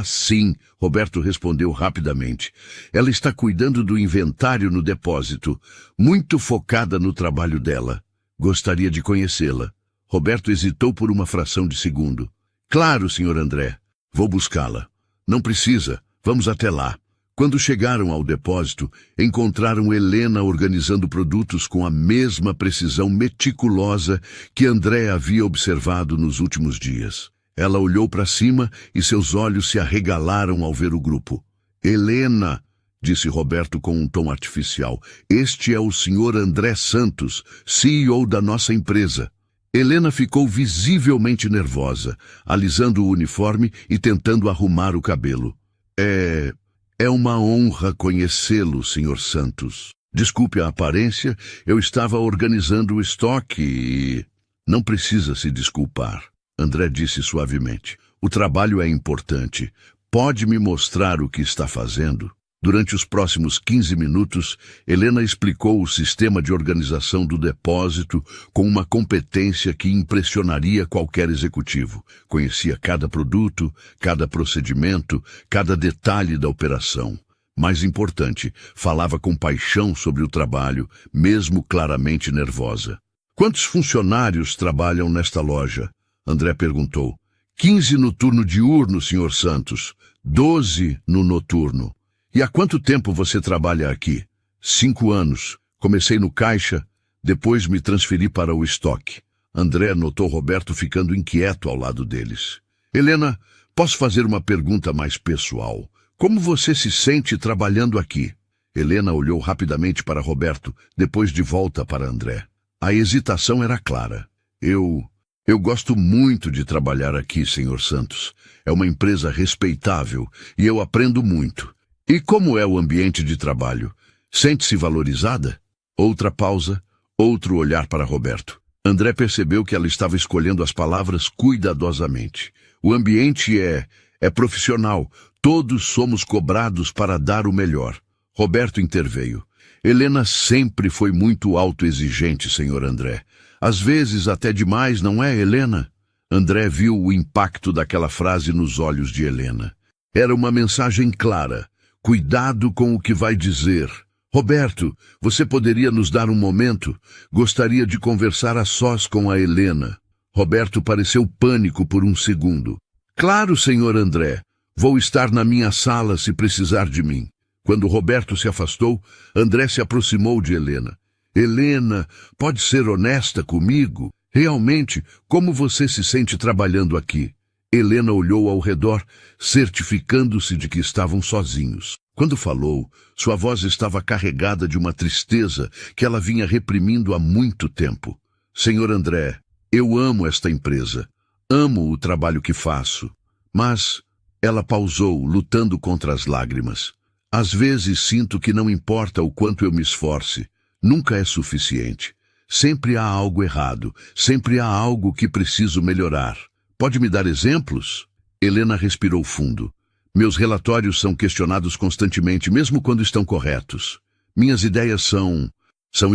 sim, Roberto respondeu rapidamente. Ela está cuidando do inventário no depósito, muito focada no trabalho dela. Gostaria de conhecê-la. Roberto hesitou por uma fração de segundo. Claro, Sr. André. Vou buscá-la. Não precisa. Vamos até lá. Quando chegaram ao depósito, encontraram Helena organizando produtos com a mesma precisão meticulosa que André havia observado nos últimos dias. Ela olhou para cima e seus olhos se arregalaram ao ver o grupo. Helena, disse Roberto com um tom artificial, este é o Sr. André Santos, CEO da nossa empresa. Helena ficou visivelmente nervosa, alisando o uniforme e tentando arrumar o cabelo. É uma honra conhecê-lo, Sr. Santos. Desculpe a aparência, eu estava organizando o estoque e... Não precisa se desculpar, André disse suavemente. O trabalho é importante. Pode me mostrar o que está fazendo? Durante os próximos 15 minutos, Helena explicou o sistema de organização do depósito com uma competência que impressionaria qualquer executivo. Conhecia cada produto, cada procedimento, cada detalhe da operação. Mais importante, falava com paixão sobre o trabalho, mesmo claramente nervosa. Quantos funcionários trabalham nesta loja? André perguntou. 15 no turno diurno, Sr. Santos. 12 no noturno. E há quanto tempo você trabalha aqui? 5 anos. Comecei no caixa, depois me transferi para o estoque. André notou Roberto ficando inquieto ao lado deles. Helena, posso fazer uma pergunta mais pessoal? Como você se sente trabalhando aqui? Helena olhou rapidamente para Roberto, depois de volta para André. A hesitação era clara. Eu gosto muito de trabalhar aqui, Sr. Santos. É uma empresa respeitável e eu aprendo muito. E como é o ambiente de trabalho? Sente-se valorizada? Outra pausa, outro olhar para Roberto. André percebeu que ela estava escolhendo as palavras cuidadosamente. O ambiente é profissional. Todos somos cobrados para dar o melhor. Roberto interveio. Helena sempre foi muito autoexigente, Sr. André. Às vezes até demais, não é, Helena? André viu o impacto daquela frase nos olhos de Helena. Era uma mensagem clara. Cuidado com o que vai dizer. Roberto, você poderia nos dar um momento? Gostaria de conversar a sós com a Helena. Roberto pareceu pânico por um segundo. Claro, Sr. André. Vou estar na minha sala se precisar de mim. Quando Roberto se afastou, André se aproximou de Helena. Helena, pode ser honesta comigo? Realmente, como você se sente trabalhando aqui? Helena olhou ao redor, certificando-se de que estavam sozinhos. Quando falou, sua voz estava carregada de uma tristeza que ela vinha reprimindo há muito tempo. Senhor André, eu amo esta empresa. Amo o trabalho que faço. Mas ela pausou, lutando contra as lágrimas. Às vezes sinto que não importa o quanto eu me esforce. Nunca é suficiente. Sempre há algo errado. Sempre há algo que preciso melhorar. Pode me dar exemplos? Helena respirou fundo. Meus relatórios são questionados constantemente, mesmo quando estão corretos. Minhas ideias são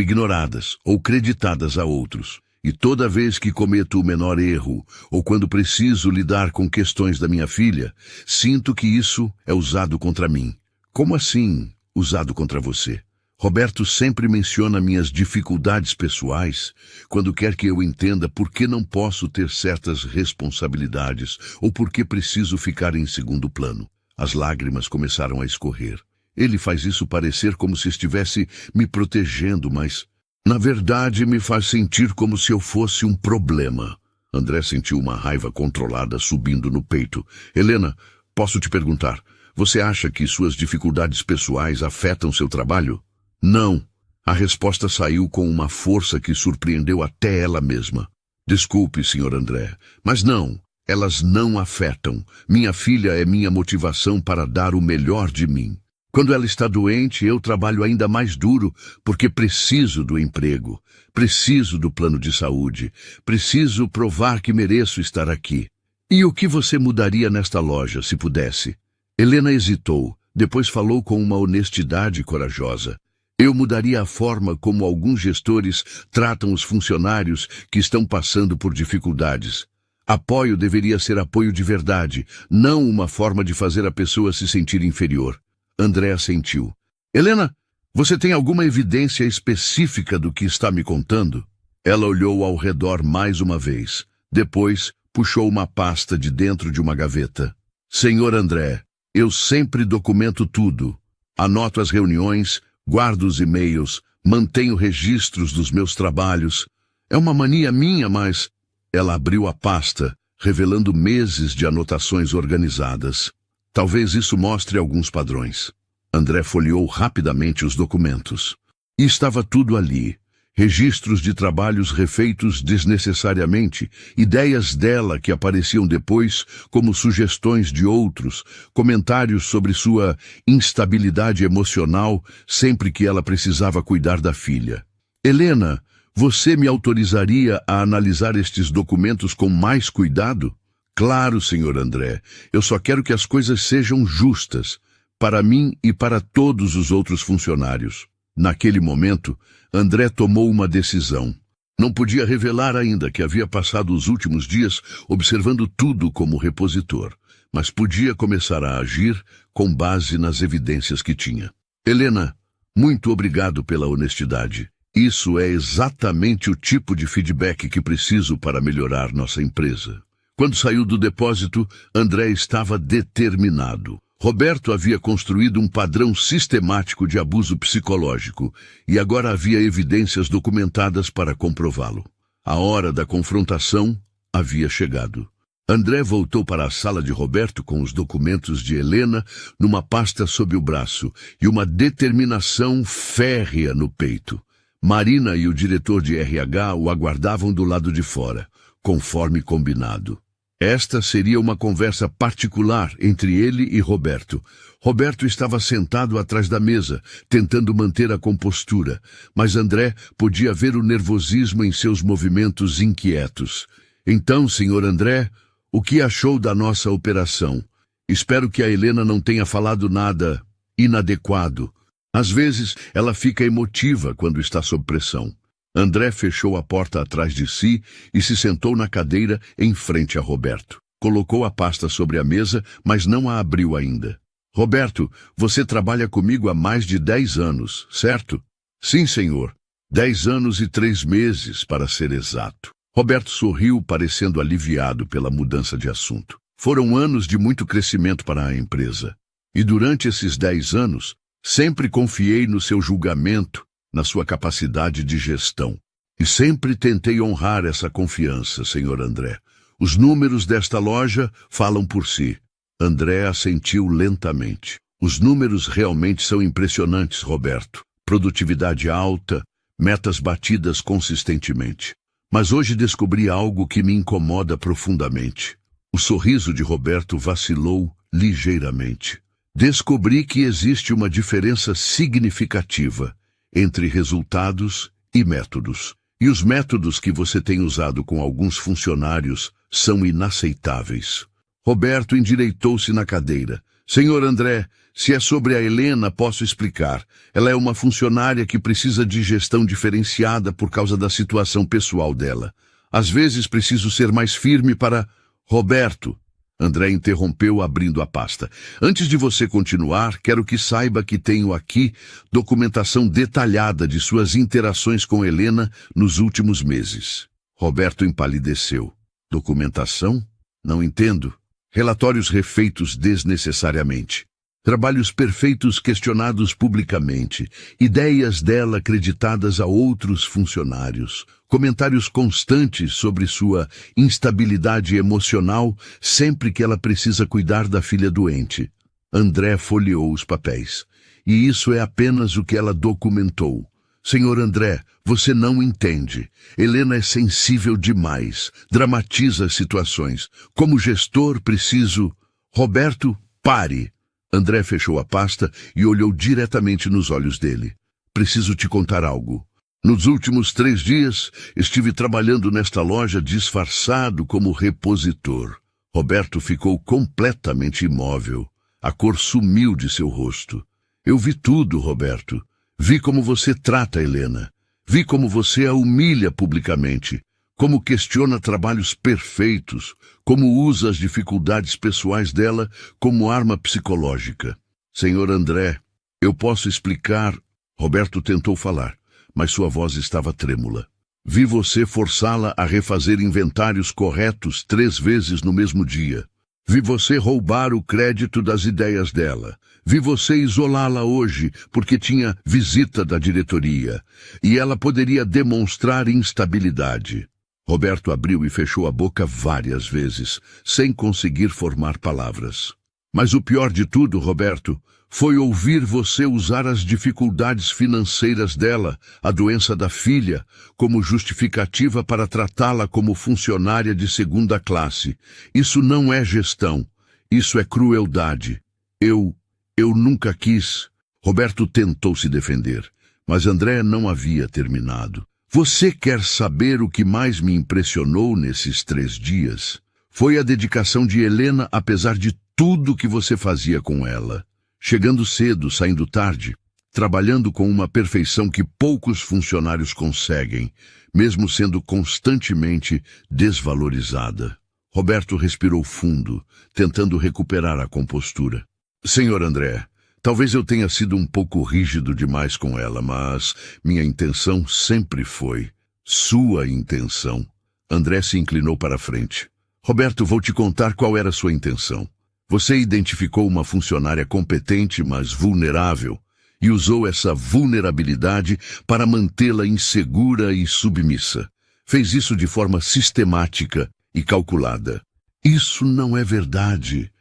ignoradas ou creditadas a outros. E toda vez que cometo o menor erro, ou quando preciso lidar com questões da minha filha, sinto que isso é usado contra mim. Como assim, usado contra você? Roberto sempre menciona minhas dificuldades pessoais quando quer que eu entenda por que não posso ter certas responsabilidades ou por que preciso ficar em segundo plano. As lágrimas começaram a escorrer. Ele faz isso parecer como se estivesse me protegendo, mas, na verdade, me faz sentir como se eu fosse um problema. André sentiu uma raiva controlada subindo no peito. Helena, posso te perguntar, você acha que suas dificuldades pessoais afetam seu trabalho? Não. A resposta saiu com uma força que surpreendeu até ela mesma. Desculpe, Sr. André, mas não, elas não afetam. Minha filha é minha motivação para dar o melhor de mim. Quando ela está doente, eu trabalho ainda mais duro porque preciso do emprego, preciso do plano de saúde, preciso provar que mereço estar aqui. E o que você mudaria nesta loja, se pudesse? Helena hesitou, depois falou com uma honestidade corajosa. Eu mudaria a forma como alguns gestores tratam os funcionários que estão passando por dificuldades. Apoio deveria ser apoio de verdade, não uma forma de fazer a pessoa se sentir inferior. André assentiu. Helena, você tem alguma evidência específica do que está me contando? Ela olhou ao redor mais uma vez. Depois, puxou uma pasta de dentro de uma gaveta. Senhor André, eu sempre documento tudo. Anoto as reuniões, guardo os e-mails, mantenho registros dos meus trabalhos. É uma mania minha, mas... Ela abriu a pasta, revelando meses de anotações organizadas. Talvez isso mostre alguns padrões. André folheou rapidamente os documentos. E estava tudo ali. Registros de trabalhos refeitos desnecessariamente, ideias dela que apareciam depois como sugestões de outros, comentários sobre sua instabilidade emocional sempre que ela precisava cuidar da filha. Helena, você me autorizaria a analisar estes documentos com mais cuidado? Claro, senhor André. Eu só quero que as coisas sejam justas, para mim e para todos os outros funcionários. Naquele momento, André tomou uma decisão. Não podia revelar ainda que havia passado os últimos dias observando tudo como repositor, mas podia começar a agir com base nas evidências que tinha. Helena, muito obrigado pela honestidade. Isso é exatamente o tipo de feedback que preciso para melhorar nossa empresa. Quando saiu do depósito, André estava determinado. Roberto havia construído um padrão sistemático de abuso psicológico e agora havia evidências documentadas para comprová-lo. A hora da confrontação havia chegado. André voltou para a sala de Roberto com os documentos de Helena numa pasta sob o braço e uma determinação férrea no peito. Marina e o diretor de RH o aguardavam do lado de fora, conforme combinado. Esta seria uma conversa particular entre ele e Roberto. Roberto estava sentado atrás da mesa, tentando manter a compostura, mas André podia ver o nervosismo em seus movimentos inquietos. Então, senhor André, o que achou da nossa operação? Espero que a Helena não tenha falado nada inadequado. Às vezes, ela fica emotiva quando está sob pressão. André fechou a porta atrás de si e se sentou na cadeira em frente a Roberto. Colocou a pasta sobre a mesa, mas não a abriu ainda. Roberto, você trabalha comigo há mais de 10 anos, certo? Sim, senhor. 10 anos e 3 meses, para ser exato. Roberto sorriu, parecendo aliviado pela mudança de assunto. Foram anos de muito crescimento para a empresa. E durante esses 10 anos, sempre confiei no seu julgamento, na sua capacidade de gestão. E sempre tentei honrar essa confiança, senhor André. Os números desta loja falam por si. André assentiu lentamente. Os números realmente são impressionantes, Roberto. Produtividade alta, metas batidas consistentemente. Mas hoje descobri algo que me incomoda profundamente. O sorriso de Roberto vacilou ligeiramente. Descobri que existe uma diferença significativa entre resultados e métodos. E os métodos que você tem usado com alguns funcionários são inaceitáveis. Roberto endireitou-se na cadeira. Senhor André, se é sobre a Helena, posso explicar. Ela é uma funcionária que precisa de gestão diferenciada por causa da situação pessoal dela. Às vezes preciso ser mais firme para... Roberto, André interrompeu abrindo a pasta. Antes de você continuar, quero que saiba que tenho aqui documentação detalhada de suas interações com Helena nos últimos meses. Roberto empalideceu. Documentação? Não entendo. Relatórios refeitos desnecessariamente. Trabalhos perfeitos questionados publicamente. Ideias dela acreditadas a outros funcionários. Comentários constantes sobre sua instabilidade emocional sempre que ela precisa cuidar da filha doente. André folheou os papéis. E isso é apenas o que ela documentou. Senhor André, você não entende. Helena é sensível demais. Dramatiza as situações. Como gestor, preciso... Roberto, pare. André fechou a pasta e olhou diretamente nos olhos dele. Preciso te contar algo. Nos últimos 3 dias, estive trabalhando nesta loja disfarçado como repositor. Roberto ficou completamente imóvel. A cor sumiu de seu rosto. Eu vi tudo, Roberto. Vi como você trata Helena. Vi como você a humilha publicamente. Como questiona trabalhos perfeitos. Como usa as dificuldades pessoais dela como arma psicológica. Senhor André, eu posso explicar... Roberto tentou falar, mas sua voz estava trêmula. Vi você forçá-la a refazer inventários corretos 3 vezes no mesmo dia. Vi você roubar o crédito das ideias dela. Vi você isolá-la hoje porque tinha visita da diretoria e ela poderia demonstrar instabilidade. Roberto abriu e fechou a boca várias vezes, sem conseguir formar palavras. Mas o pior de tudo, Roberto, foi ouvir você usar as dificuldades financeiras dela, a doença da filha, como justificativa para tratá-la como funcionária de 2ª classe. Isso não é gestão. Isso é crueldade. Eu nunca quis. Roberto tentou se defender, mas André não havia terminado. Você quer saber o que mais me impressionou nesses 3 dias? Foi a dedicação de Helena, apesar de tudo que você fazia com ela. Chegando cedo, saindo tarde, trabalhando com uma perfeição que poucos funcionários conseguem, mesmo sendo constantemente desvalorizada. Roberto respirou fundo, tentando recuperar a compostura. Senhor André, talvez eu tenha sido um pouco rígido demais com ela, mas minha intenção sempre foi sua intenção. André se inclinou para a frente. Roberto, vou te contar qual era sua intenção. Você identificou uma funcionária competente, mas vulnerável, e usou essa vulnerabilidade para mantê-la insegura e submissa. Fez isso de forma sistemática e calculada. Isso não é verdade.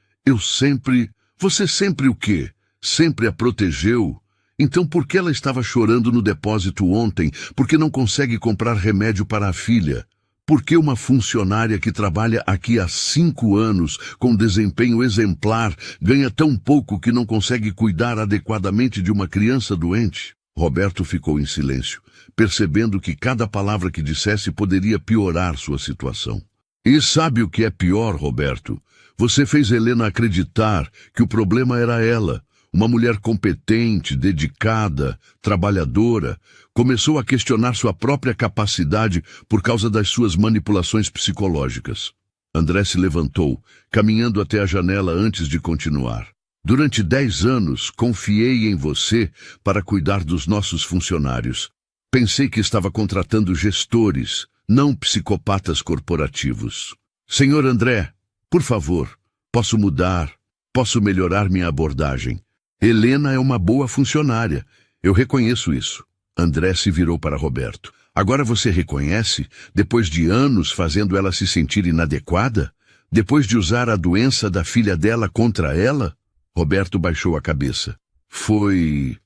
Você sempre o quê? Sempre a protegeu? Então por que ela estava chorando no depósito ontem porque não consegue comprar remédio para a filha? Por que uma funcionária que trabalha aqui há 5 anos, com desempenho exemplar, ganha tão pouco que não consegue cuidar adequadamente de uma criança doente? Roberto ficou em silêncio, percebendo que cada palavra que dissesse poderia piorar sua situação. E sabe o que é pior, Roberto? Você fez Helena acreditar que o problema era ela. Uma mulher competente, dedicada, trabalhadora, começou a questionar sua própria capacidade por causa das suas manipulações psicológicas. André se levantou, caminhando até a janela antes de continuar. Durante 10 anos, confiei em você para cuidar dos nossos funcionários. Pensei que estava contratando gestores, não psicopatas corporativos. Senhor André, por favor, posso mudar, posso melhorar minha abordagem. Helena é uma boa funcionária. Eu reconheço isso. André se virou para Roberto. Agora você reconhece, depois de anos fazendo ela se sentir inadequada? Depois de usar a doença da filha dela contra ela? Roberto baixou a cabeça. Foi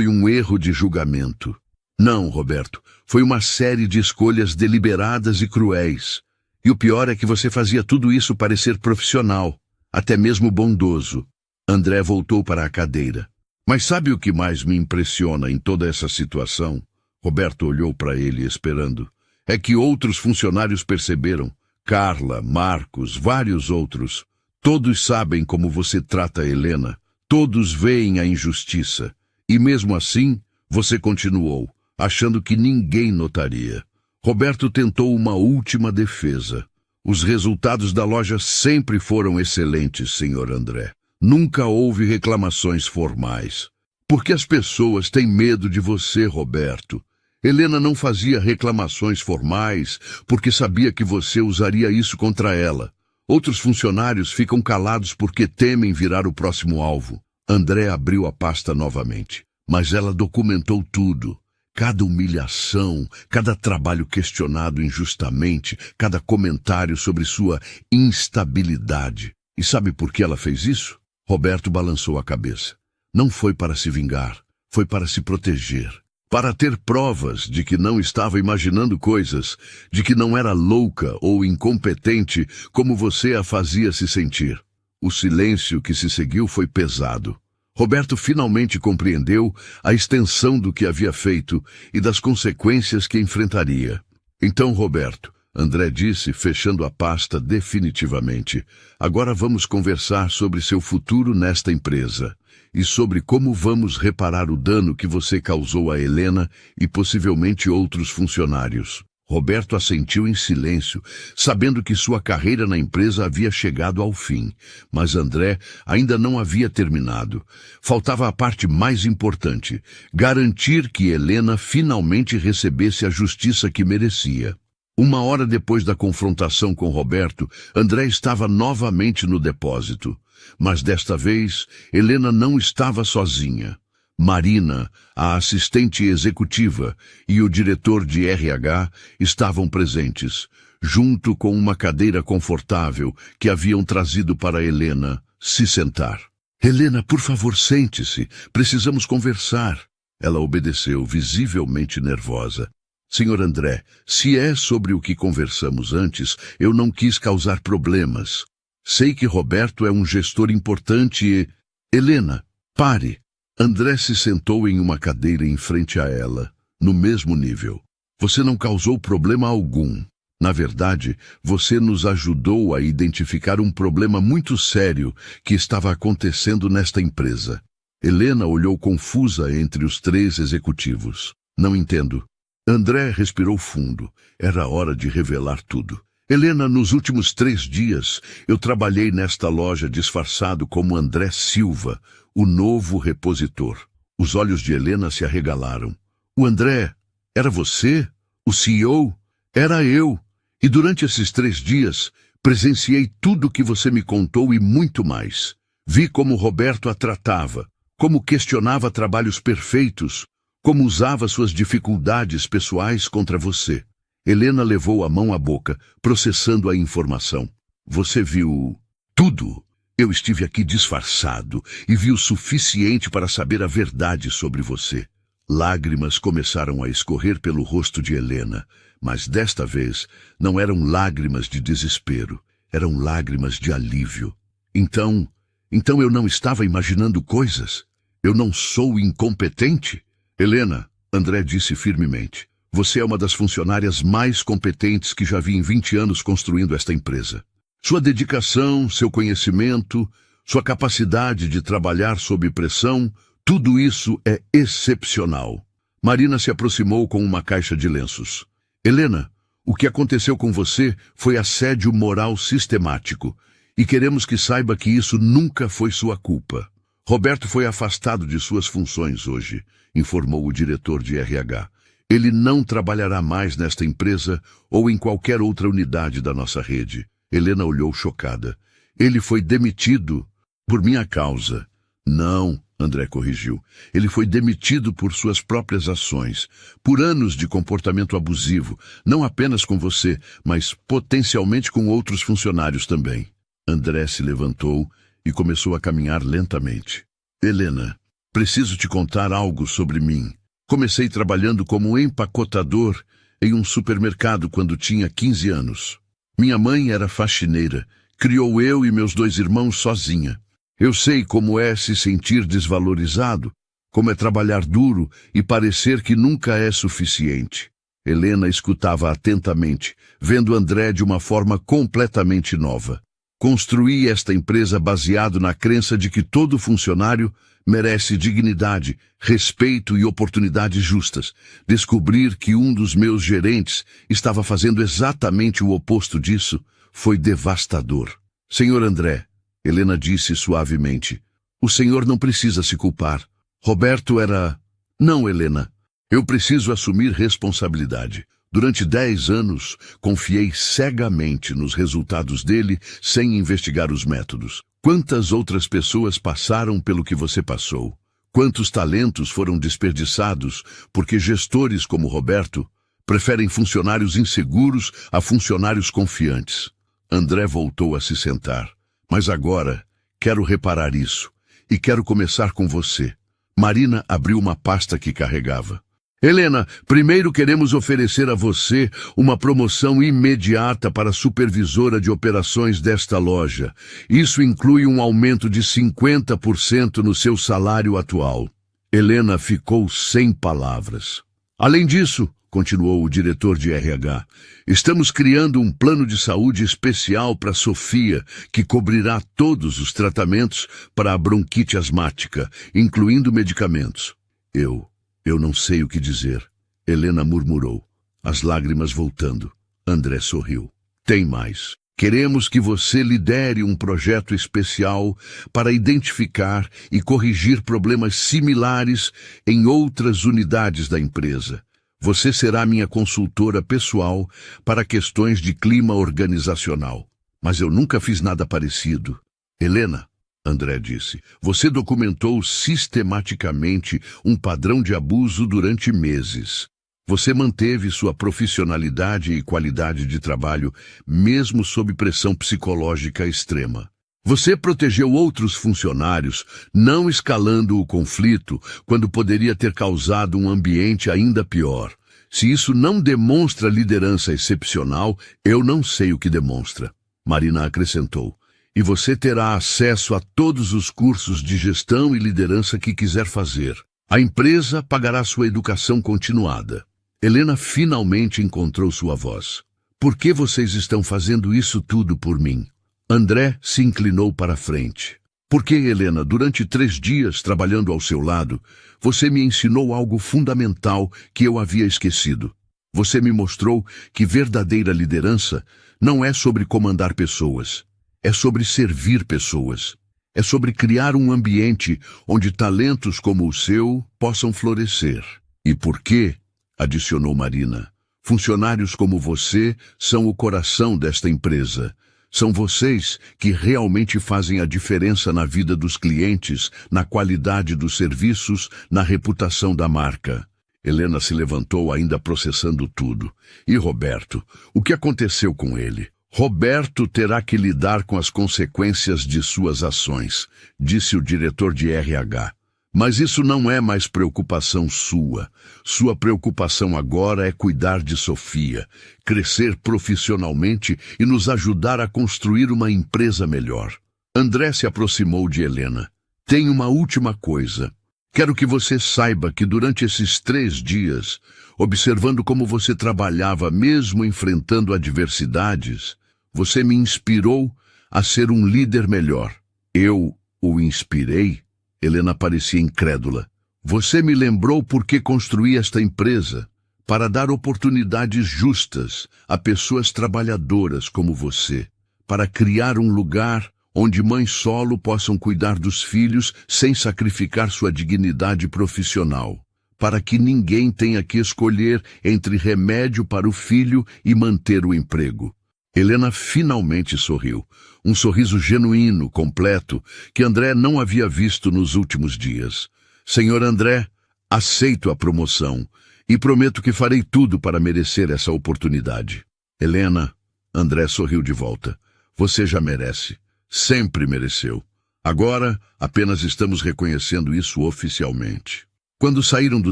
um erro de julgamento. Não, Roberto. Foi uma série de escolhas deliberadas e cruéis. E o pior é que você fazia tudo isso parecer profissional, até mesmo bondoso. André voltou para a cadeira. Mas sabe o que mais me impressiona em toda essa situação? Roberto olhou para ele esperando. É que outros funcionários perceberam. Carla, Marcos, vários outros. Todos sabem como você trata a Helena. Todos veem a injustiça. E mesmo assim, você continuou, achando que ninguém notaria. Roberto tentou uma última defesa. Os resultados da loja sempre foram excelentes, senhor André. Nunca houve reclamações formais. Porque as pessoas têm medo de você, Roberto. Helena não fazia reclamações formais porque sabia que você usaria isso contra ela. Outros funcionários ficam calados porque temem virar o próximo alvo. André abriu a pasta novamente, mas ela documentou tudo. Cada humilhação, cada trabalho questionado injustamente, cada comentário sobre sua instabilidade. E sabe por que ela fez isso? Roberto balançou a cabeça. Não foi para se vingar, foi para se proteger. Para ter provas de que não estava imaginando coisas, de que não era louca ou incompetente como você a fazia se sentir. O silêncio que se seguiu foi pesado. Roberto finalmente compreendeu a extensão do que havia feito e das consequências que enfrentaria. Então, Roberto, André disse, fechando a pasta definitivamente, agora vamos conversar sobre seu futuro nesta empresa. e sobre como vamos reparar o dano que você causou a Helena e possivelmente outros funcionários. Roberto assentiu em silêncio, sabendo que sua carreira na empresa havia chegado ao fim, mas André ainda não havia terminado. Faltava a parte mais importante: garantir que Helena finalmente recebesse a justiça que merecia. Uma hora depois da confrontação com Roberto, André estava novamente no depósito. Mas desta vez, Helena não estava sozinha. Marina, a assistente executiva, e o diretor de RH estavam presentes, junto com uma cadeira confortável que haviam trazido para Helena se sentar. Helena, por favor, sente-se. Precisamos conversar. Ela obedeceu, visivelmente nervosa. Senhor André, se é sobre o que conversamos antes, eu não quis causar problemas. Sei que Roberto é um gestor importante e... Helena, pare. André se sentou em uma cadeira em frente a ela, no mesmo nível. Você não causou problema algum. Na verdade, você nos ajudou a identificar um problema muito sério que estava acontecendo nesta empresa. Helena olhou confusa entre os três executivos. Não entendo. André respirou fundo. Era hora de revelar tudo. Helena, nos últimos 3 dias, eu trabalhei nesta loja disfarçado como André Silva, o novo repositor. Os olhos de Helena se arregalaram. O André, era você? O CEO? Era eu. E durante esses 3 dias, presenciei tudo o que você me contou e muito mais. Vi como Roberto a tratava, como questionava trabalhos perfeitos, como usava suas dificuldades pessoais contra você. Helena levou a mão à boca, processando a informação. Você viu tudo? Eu estive aqui disfarçado e vi o suficiente para saber a verdade sobre você. Lágrimas começaram a escorrer pelo rosto de Helena, mas desta vez não eram lágrimas de desespero, eram lágrimas de alívio. Então eu não estava imaginando coisas? Eu não sou incompetente? Helena, André disse firmemente, você é uma das funcionárias mais competentes que já vi em 20 anos construindo esta empresa. Sua dedicação, seu conhecimento, sua capacidade de trabalhar sob pressão, tudo isso é excepcional. Marina se aproximou com uma caixa de lenços. Helena, o que aconteceu com você foi assédio moral sistemático, e queremos que saiba que isso nunca foi sua culpa. Roberto foi afastado de suas funções hoje, informou o diretor de RH. Ele não trabalhará mais nesta empresa ou em qualquer outra unidade da nossa rede. Helena olhou chocada. Ele foi demitido por minha causa. Não, André corrigiu. Ele foi demitido por suas próprias ações, por anos de comportamento abusivo, não apenas com você, mas potencialmente com outros funcionários também. André se levantou e começou a caminhar lentamente. Helena, preciso te contar algo sobre mim. Comecei trabalhando como empacotador em um supermercado quando tinha 15 anos. Minha mãe era faxineira, criou eu e meus 2 irmãos sozinha. Eu sei como é se sentir desvalorizado, como é trabalhar duro e parecer que nunca é suficiente. Helena escutava atentamente, vendo André de uma forma completamente nova. Construí esta empresa baseado na crença de que todo funcionário merece dignidade, respeito e oportunidades justas. Descobrir que um dos meus gerentes estava fazendo exatamente o oposto disso foi devastador. Senhor André, Helena disse suavemente, o senhor não precisa se culpar. Roberto era... Não, Helena. Eu preciso assumir responsabilidade. Durante 10 anos, confiei cegamente nos resultados dele sem investigar os métodos. Quantas outras pessoas passaram pelo que você passou? Quantos talentos foram desperdiçados porque gestores como Roberto preferem funcionários inseguros a funcionários confiantes? André voltou a se sentar. Mas agora, quero reparar isso. E quero começar com você. Marina abriu uma pasta que carregava. Helena, primeiro queremos oferecer a você uma promoção imediata para supervisora de operações desta loja. Isso inclui um aumento de 50% no seu salário atual. Helena ficou sem palavras. Além disso, continuou o diretor de RH. Estamos criando um plano de saúde especial para Sofia, que cobrirá todos os tratamentos para a bronquite asmática, incluindo medicamentos. Eu não sei o que dizer, Helena murmurou, as lágrimas voltando. André sorriu. Tem mais. Queremos que você lidere um projeto especial para identificar e corrigir problemas similares em outras unidades da empresa. Você será minha consultora pessoal para questões de clima organizacional. Mas eu nunca fiz nada parecido. Helena, André disse, você documentou sistematicamente um padrão de abuso durante meses. Você manteve sua profissionalidade e qualidade de trabalho, mesmo sob pressão psicológica extrema. Você protegeu outros funcionários, não escalando o conflito, quando poderia ter causado um ambiente ainda pior. Se isso não demonstra liderança excepcional, eu não sei o que demonstra. Marina acrescentou. E você terá acesso a todos os cursos de gestão e liderança que quiser fazer. A empresa pagará sua educação continuada. Helena finalmente encontrou sua voz. Por que vocês estão fazendo isso tudo por mim? André se inclinou para a frente. Porque, Helena, durante 3 dias trabalhando ao seu lado, você me ensinou algo fundamental que eu havia esquecido. Você me mostrou que verdadeira liderança não é sobre comandar pessoas. É sobre servir pessoas. É sobre criar um ambiente onde talentos como o seu possam florescer. E por quê? Adicionou Marina. Funcionários como você são o coração desta empresa. São vocês que realmente fazem a diferença na vida dos clientes, na qualidade dos serviços, na reputação da marca. Helena se levantou ainda processando tudo. E Roberto? O que aconteceu com ele? Roberto terá que lidar com as consequências de suas ações, disse o diretor de RH. Mas isso não é mais preocupação sua. Sua preocupação agora é cuidar de Sofia, crescer profissionalmente e nos ajudar a construir uma empresa melhor. André se aproximou de Helena. Tem uma última coisa. Quero que você saiba que durante esses 3 dias, observando como você trabalhava mesmo enfrentando adversidades, você me inspirou a ser um líder melhor. Eu o inspirei? Helena parecia incrédula. Você me lembrou por que construí esta empresa, para dar oportunidades justas a pessoas trabalhadoras como você, para criar um lugar onde mães solo possam cuidar dos filhos sem sacrificar sua dignidade profissional, para que ninguém tenha que escolher entre remédio para o filho e manter o emprego. Helena finalmente sorriu, um sorriso genuíno, completo, que André não havia visto nos últimos dias. Senhor André, aceito a promoção e prometo que farei tudo para merecer essa oportunidade. Helena, André sorriu de volta. Você já merece. Sempre mereceu. Agora, apenas estamos reconhecendo isso oficialmente. Quando saíram do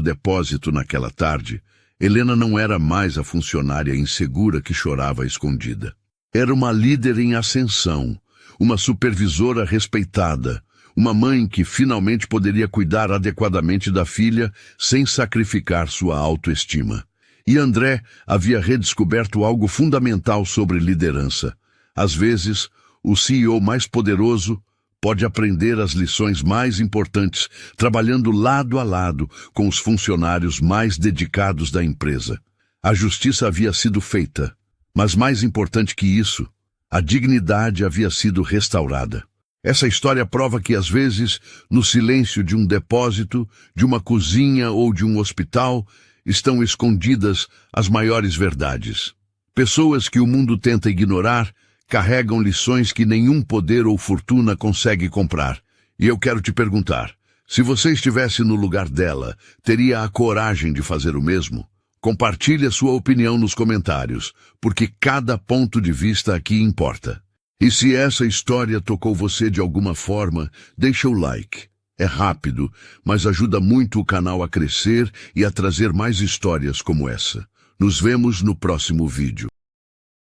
depósito naquela tarde, Helena não era mais a funcionária insegura que chorava escondida. Era uma líder em ascensão, uma supervisora respeitada, uma mãe que finalmente poderia cuidar adequadamente da filha sem sacrificar sua autoestima. E André havia redescoberto algo fundamental sobre liderança. Às vezes, o CEO mais poderoso pode aprender as lições mais importantes trabalhando lado a lado com os funcionários mais dedicados da empresa. A justiça havia sido feita, mas mais importante que isso, a dignidade havia sido restaurada. Essa história prova que, às vezes, no silêncio de um depósito, de uma cozinha ou de um hospital, estão escondidas as maiores verdades. Pessoas que o mundo tenta ignorar carregam lições que nenhum poder ou fortuna consegue comprar. E eu quero te perguntar, se você estivesse no lugar dela, teria a coragem de fazer o mesmo? Compartilhe a sua opinião nos comentários, porque cada ponto de vista aqui importa. E se essa história tocou você de alguma forma, deixa o like. É rápido, mas ajuda muito o canal a crescer e a trazer mais histórias como essa. Nos vemos no próximo vídeo.